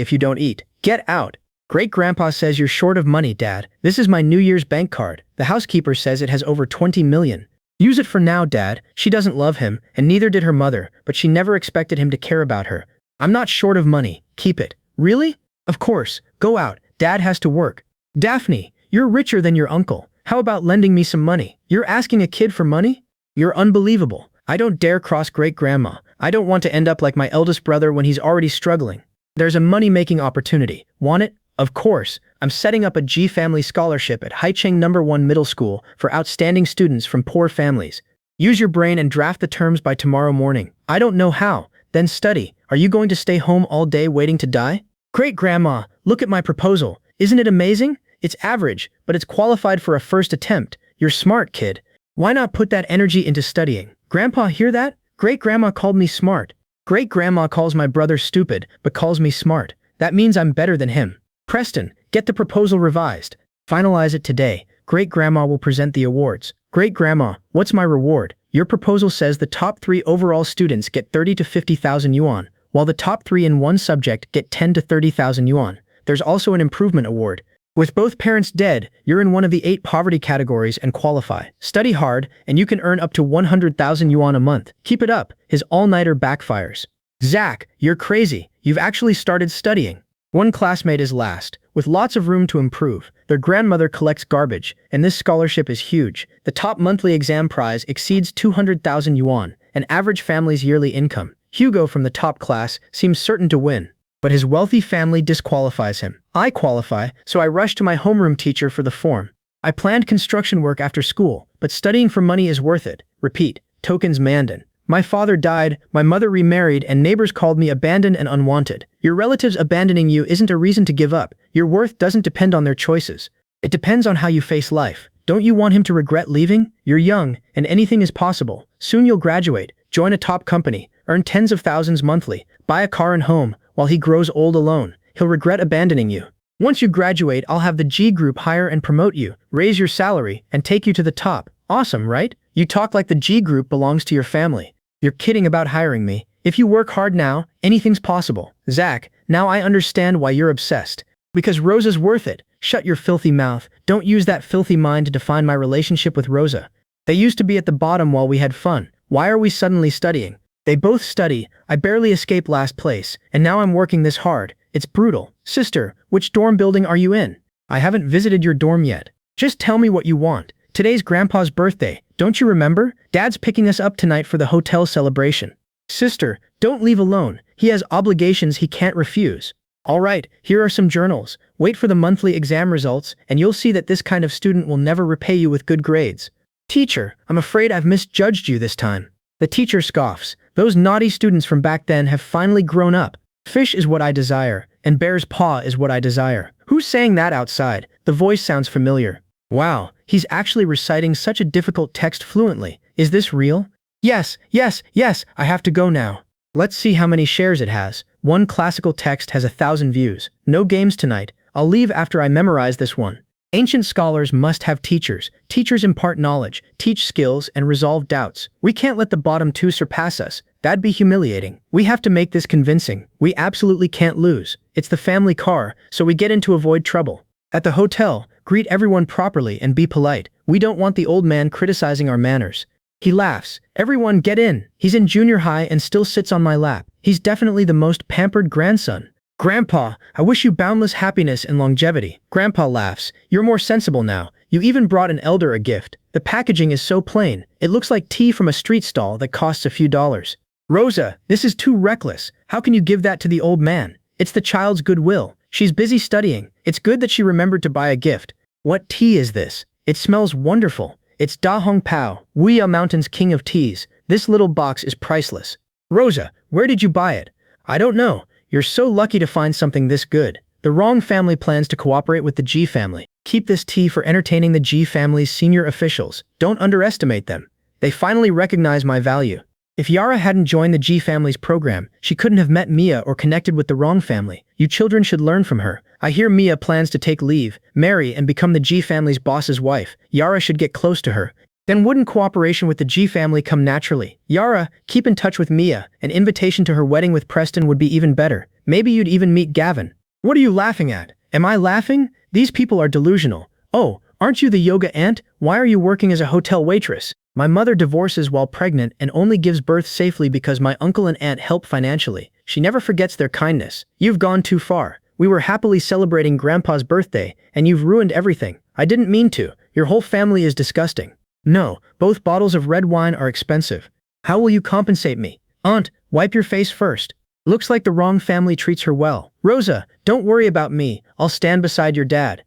if you don't eat. Get out. Great-grandpa says you're short of money, Dad. This is my New Year's bank card. The housekeeper says it has over 20 million. Use it for now, Dad. She doesn't love him, and neither did her mother, but she never expected him to care about her. I'm not short of money. Keep it. Really? Of course. Go out. Dad has to work. Daphne, you're richer than your uncle. How about lending me some money? You're asking a kid for money? You're unbelievable. I don't dare cross great-grandma. I don't want to end up like my eldest brother when he's already struggling. There's a money-making opportunity. Want it? Of course. I'm setting up a G family scholarship at Haicheng #1 Middle School for outstanding students from poor families. Use your brain and draft the terms by tomorrow morning. I don't know how. Then study. Are you going to stay home all day waiting to die? Great-grandma, look at my proposal. Isn't it amazing? It's average, but it's qualified for a first attempt. You're smart, kid. Why not put that energy into studying? Grandpa, hear that? Great-grandma called me smart. Great-grandma calls my brother stupid, but calls me smart. That means I'm better than him. Preston, get the proposal revised. Finalize it today. Great-grandma will present the awards. Great-grandma, what's my reward? Your proposal says the top 3 overall students get 30 to 50,000 yuan, while the top 3 in one subject get 10 to 30,000 yuan. There's also an improvement award. With both parents dead, you're in one of the 8 poverty categories and qualify. Study hard, and you can earn up to 100,000 yuan a month. Keep it up. His all-nighter backfires. Zach, you're crazy. You've actually started studying. One classmate is last, with lots of room to improve. Their grandmother collects garbage, and this scholarship is huge. The top monthly exam prize exceeds 200,000 yuan, an average family's yearly income. Hugo from the top class seems certain to win, but his wealthy family disqualifies him. I qualify, so I rush to my homeroom teacher for the form. I planned construction work after school, but studying for money is worth it. Repeat. Tokens Mandan. My father died, my mother remarried, and neighbors called me abandoned and unwanted. Your relatives abandoning you isn't a reason to give up. Your worth doesn't depend on their choices. It depends on how you face life. Don't you want him to regret leaving? You're young, and anything is possible. Soon you'll graduate, join a top company, earn tens of thousands monthly, buy a car and home, while he grows old alone. He'll regret abandoning you. Once you graduate, I'll have the G group hire and promote you, raise your salary, and take you to the top. Awesome, right? You talk like the G group belongs to your family. You're kidding about hiring me. If you work hard now, anything's possible. Zach, now I understand why you're obsessed. Because Rosa's worth it. Shut your filthy mouth. Don't use that filthy mind to define my relationship with Rosa. They used to be at the bottom while we had fun. Why are we suddenly studying? They both study. I barely escaped last place, and now I'm working this hard. It's brutal. Sister, which dorm building are you in? I haven't visited your dorm yet. Just tell me what you want. Today's Grandpa's birthday. Don't you remember? Dad's picking us up tonight for the hotel celebration. Sister, don't leave alone. He has obligations he can't refuse. All right, here are some journals. Wait for the monthly exam results, and you'll see that this kind of student will never repay you with good grades. Teacher, I'm afraid I've misjudged you this time. The teacher scoffs. Those naughty students from back then have finally grown up. Fish is what I desire, and bear's paw is what I desire. Who's saying that outside? The voice sounds familiar. Wow, he's actually reciting such a difficult text fluently. Is this real? Yes, I have to go now. Let's see how many shares it has. One classical text has 1,000 views. No games tonight. I'll leave after I memorize this one. Ancient scholars must have teachers. Teachers impart knowledge, teach skills, and resolve doubts. We can't let the bottom two surpass us. That'd be humiliating. We have to make this convincing. We absolutely can't lose. It's the family car, so we get in to avoid trouble. At the hotel, greet everyone properly and be polite. We don't want the old man criticizing our manners. He laughs. Everyone get in. He's in junior high and still sits on my lap. He's definitely the most pampered grandson. Grandpa, I wish you boundless happiness and longevity. Grandpa laughs. You're more sensible now. You even brought an elder a gift. The packaging is so plain. It looks like tea from a street stall that costs a few dollars. Rosa, this is too reckless. How can you give that to the old man? It's the child's goodwill. She's busy studying. It's good that she remembered to buy a gift. What tea is this? It smells wonderful. It's Da Hong Pao, Wuya Mountain's king of teas. This little box is priceless. Rosa, where did you buy it? I don't know. You're so lucky to find something this good. The Wrong family plans to cooperate with the G family. Keep this tea for entertaining the G family's senior officials. Don't underestimate them. They finally recognize my value. If Yara hadn't joined the G family's program, she couldn't have met Mia or connected with the Wrong family. You children should learn from her. I hear Mia plans to take leave, marry, and become the G family's boss's wife. Yara should get close to her. Then wouldn't cooperation with the G family come naturally? Yara, keep in touch with Mia. An invitation to her wedding with Preston would be even better. Maybe you'd even meet Gavin. What are you laughing at? Am I laughing? These people are delusional. Oh, aren't you the yoga aunt? Why are you working as a hotel waitress? My mother divorces while pregnant and only gives birth safely because my uncle and aunt help financially. She never forgets their kindness. You've gone too far. We were happily celebrating Grandpa's birthday, and you've ruined everything. I didn't mean to. Your whole family is disgusting. No, both bottles of red wine are expensive. How will you compensate me? Aunt, wipe your face first. Looks like the Wrong family treats her well. Rosa, don't worry about me. I'll stand beside your dad.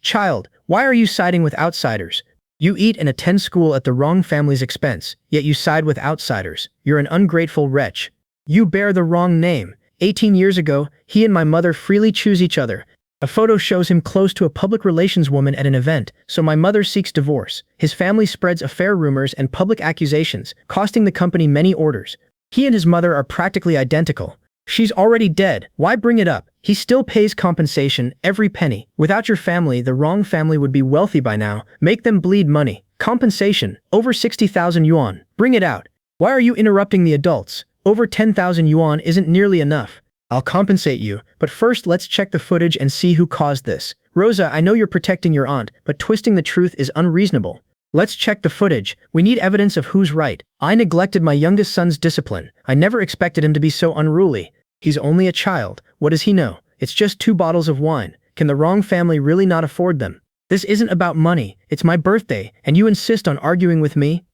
Child, why are you siding with outsiders? You eat and attend school at the Wrong family's expense, yet you side with outsiders. You're an ungrateful wretch. You bear the wrong name. 18 years ago, he and my mother freely choose each other. A photo shows him close to a public relations woman at an event, so my mother seeks divorce. His family spreads affair rumors and public accusations, costing the company many orders. He and his mother are practically identical. She's already dead. Why bring it up? He still pays compensation, every penny. Without your family, the Wrong family would be wealthy by now. Make them bleed money. Compensation, over 60,000 yuan. Bring it out. Why are you interrupting the adults? Over 10,000 yuan isn't nearly enough. I'll compensate you, but first let's check the footage and see who caused this. Rosa, I know you're protecting your aunt, but twisting the truth is unreasonable. Let's check the footage. We need evidence of who's right. I neglected my youngest son's discipline. I never expected him to be so unruly. He's only a child. What does he know? It's just 2 bottles of wine. Can the Wrong family really not afford them? This isn't about money. It's my birthday, and you insist on arguing with me?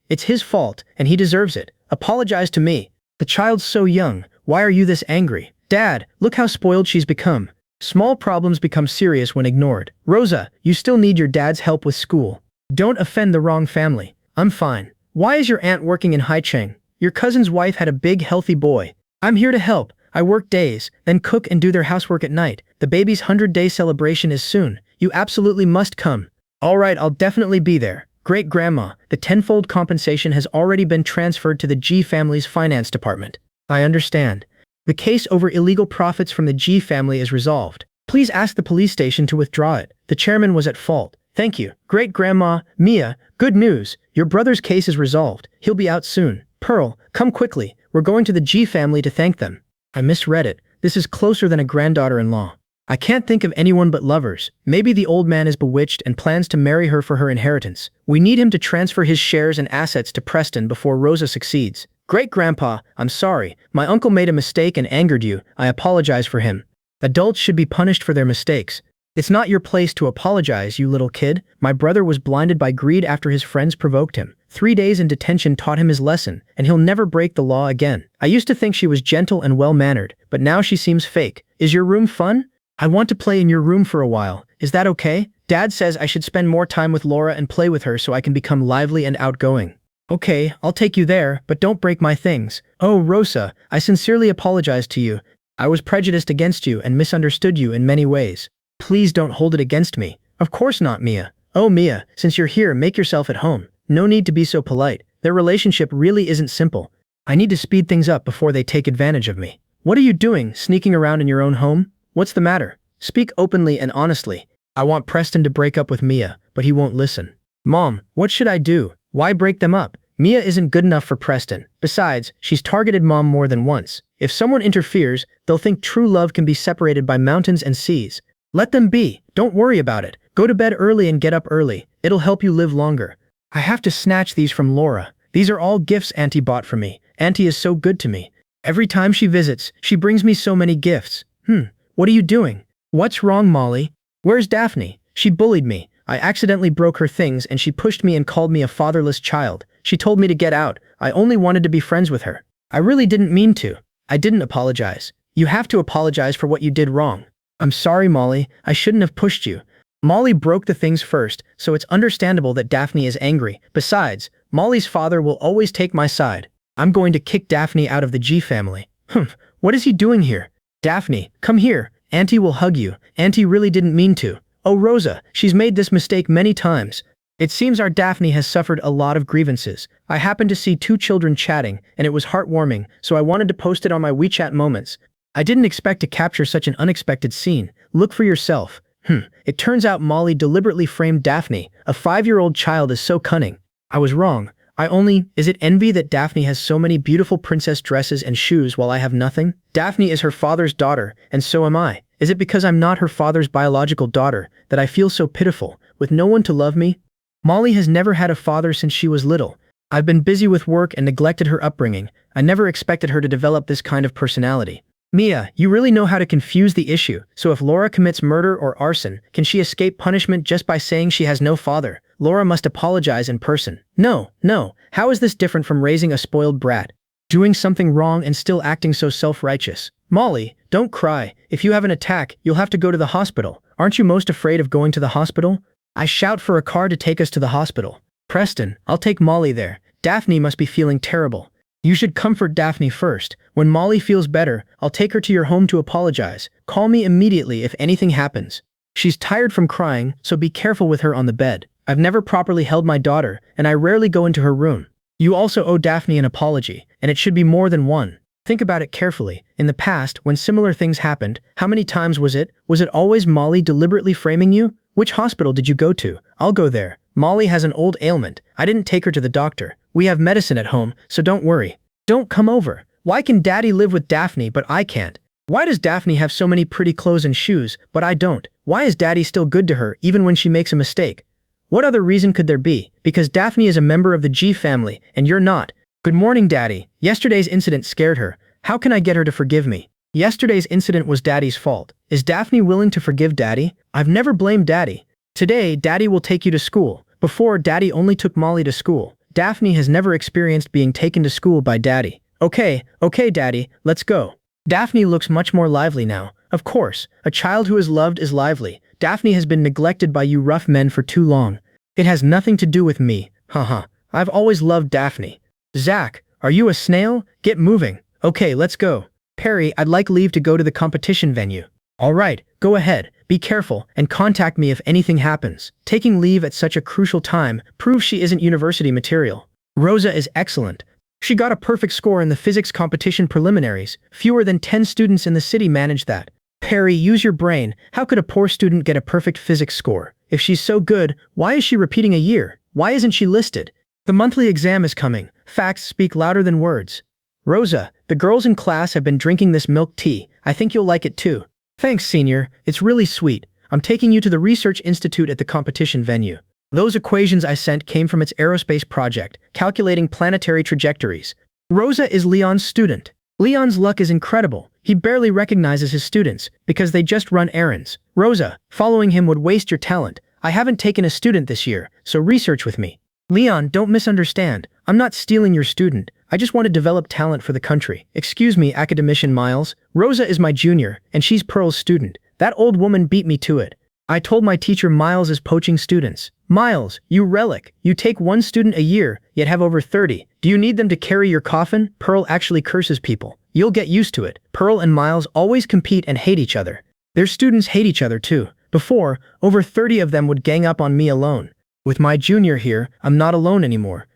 It's his fault, and he deserves it. Apologize to me. The child's so young. Why are you this angry? Dad, look how spoiled she's become. Small problems become serious when ignored. Rosa, you still need your dad's help with school. Don't offend the Wrong family. I'm fine. Why is your aunt working in Haicheng? Your cousin's wife had a big, healthy boy. I'm here to help. I work days, then cook and do their housework at night. The baby's 100-day celebration is soon. You absolutely must come. All right, I'll definitely be there. Great-grandma, the tenfold compensation has already been transferred to the G family's finance department. I understand. The case over illegal profits from the G family is resolved. Please ask the police station to withdraw it. The chairman was at fault. Thank you. Great-grandma, Mia, good news. Your brother's case is resolved. He'll be out soon. Pearl, come quickly. We're going to the G family to thank them. I misread it. This is closer than a granddaughter-in-law. I can't think of anyone but lovers. Maybe the old man is bewitched and plans to marry her for her inheritance. We need him to transfer his shares and assets to Preston before Rosa succeeds. Great-grandpa, I'm sorry. My uncle made a mistake and angered you. I apologize for him. Adults should be punished for their mistakes. It's not your place to apologize, you little kid. My brother was blinded by greed after his friends provoked him. 3 days in detention taught him his lesson, and he'll never break the law again. I used to think she was gentle and well-mannered, but now she seems fake. Is your room fun? I want to play in your room for a while. Is that okay? Dad says I should spend more time with Laura and play with her so I can become lively and outgoing. Okay, I'll take you there, but don't break my things. Oh, Rosa, I sincerely apologize to you. I was prejudiced against you and misunderstood you in many ways. Please don't hold it against me. Of course not, Mia. Oh, Mia, since you're here, make yourself at home. No need to be so polite. Their relationship really isn't simple. I need to speed things up before they take advantage of me. What are you doing, sneaking around in your own home? What's the matter? Speak openly and honestly. I want Preston to break up with Mia, but he won't listen. Mom, what should I do? Why break them up? Mia isn't good enough for Preston. Besides, she's targeted Mom more than once. If someone interferes, they'll think true love can be separated by mountains and seas. Let them be. Don't worry about it. Go to bed early and get up early. It'll help you live longer. I have to snatch these from Laura. These are all gifts Auntie bought for me. Auntie is so good to me. Every time she visits, she brings me so many gifts. What are you doing? What's wrong, Molly? Where's Daphne? She bullied me. I accidentally broke her things and she pushed me and called me a fatherless child. She told me to get out. I only wanted to be friends with her. I really didn't mean to. I didn't apologize. You have to apologize for what you did wrong. I'm sorry, Molly. I shouldn't have pushed you. Molly broke the things first, so it's understandable that Daphne is angry. Besides, Molly's father will always take my side. I'm going to kick Daphne out of the G family. What is he doing here? Daphne, come here. Auntie will hug you. Auntie really didn't mean to. Oh, Rosa, she's made this mistake many times. It seems our Daphne has suffered a lot of grievances. I happened to see 2 children chatting, and it was heartwarming, so I wanted to post it on my WeChat moments. I didn't expect to capture such an unexpected scene. Look for yourself. It turns out Molly deliberately framed Daphne. A 5-year-old child is so cunning. I was wrong. Is it envy that Daphne has so many beautiful princess dresses and shoes while I have nothing? Daphne is her father's daughter, and so am I. Is it because I'm not her father's biological daughter that I feel so pitiful, with no one to love me? Molly has never had a father since she was little. I've been busy with work and neglected her upbringing. I never expected her to develop this kind of personality. Mia, you really know how to confuse the issue. So if Laura commits murder or arson, can she escape punishment just by saying she has no father? Laura must apologize in person. No. How is this different from raising a spoiled brat? Doing something wrong and still acting so self-righteous. Molly, don't cry. If you have an attack, you'll have to go to the hospital. Aren't you most afraid of going to the hospital? I shout for a car to take us to the hospital. Preston, I'll take Molly there. Daphne must be feeling terrible. You should comfort Daphne first. When Molly feels better, I'll take her to your home to apologize. Call me immediately if anything happens. She's tired from crying, so be careful with her on the bed. I've never properly held my daughter, and I rarely go into her room. You also owe Daphne an apology, and it should be more than one. Think about it carefully. In the past, when similar things happened, how many times was it? Was it always Molly deliberately framing you? Which hospital did you go to? I'll go there. Molly has an old ailment. I didn't take her to the doctor. We have medicine at home, so don't worry. Don't come over. Why can Daddy live with Daphne, but I can't? Why does Daphne have so many pretty clothes and shoes, but I don't? Why is Daddy still good to her, even when she makes a mistake? What other reason could there be? Because Daphne is a member of the G family, and you're not. Good morning, Daddy. Yesterday's incident scared her. How can I get her to forgive me? Yesterday's incident was Daddy's fault. Is Daphne willing to forgive Daddy? I've never blamed Daddy. Today, Daddy will take you to school. Before, Daddy only took Molly to school. Daphne has never experienced being taken to school by Daddy. Okay, Daddy, let's go. Daphne looks much more lively now. Of course, a child who is loved is lively. Daphne has been neglected by you rough men for too long. It has nothing to do with me. I've always loved Daphne. Zach, Are you a snail? Get moving. Okay, let's go. Perry, I'd like leave to go to the competition venue. All right, go ahead. Be careful and contact me if anything happens. Taking leave at such a crucial time proves she isn't university material. Rosa is excellent. She got a perfect score in the physics competition preliminaries. Fewer than 10 students in the city managed that. Perry, use your brain. How could a poor student get a perfect physics score? If she's so good, why is she repeating a year? Why isn't she listed? The monthly exam is coming. Facts speak louder than words. Rosa, the girls in class have been drinking this milk tea. I think you'll like it too. Thanks, senior. It's really sweet. I'm taking you to the research institute at the competition venue. Those equations I sent came from its aerospace project, calculating planetary trajectories. Rosa is Leon's student. Leon's luck is incredible. He barely recognizes his students because they just run errands. Rosa, following him would waste your talent. I haven't taken a student this year, so research with me. Leon, don't misunderstand. I'm not stealing your student. I just want to develop talent for the country. Excuse me, academician Miles. Rosa is my junior, and she's Pearl's student. That old woman beat me to it. I told my teacher Miles is poaching students. Miles, you relic. You take one student a year, yet have over 30. Do you need them to carry your coffin? Pearl actually curses people. You'll get used to it. Pearl and Miles always compete and hate each other. Their students hate each other too. Before, over 30 of them would gang up on me alone. With my junior here, I'm not alone anymore.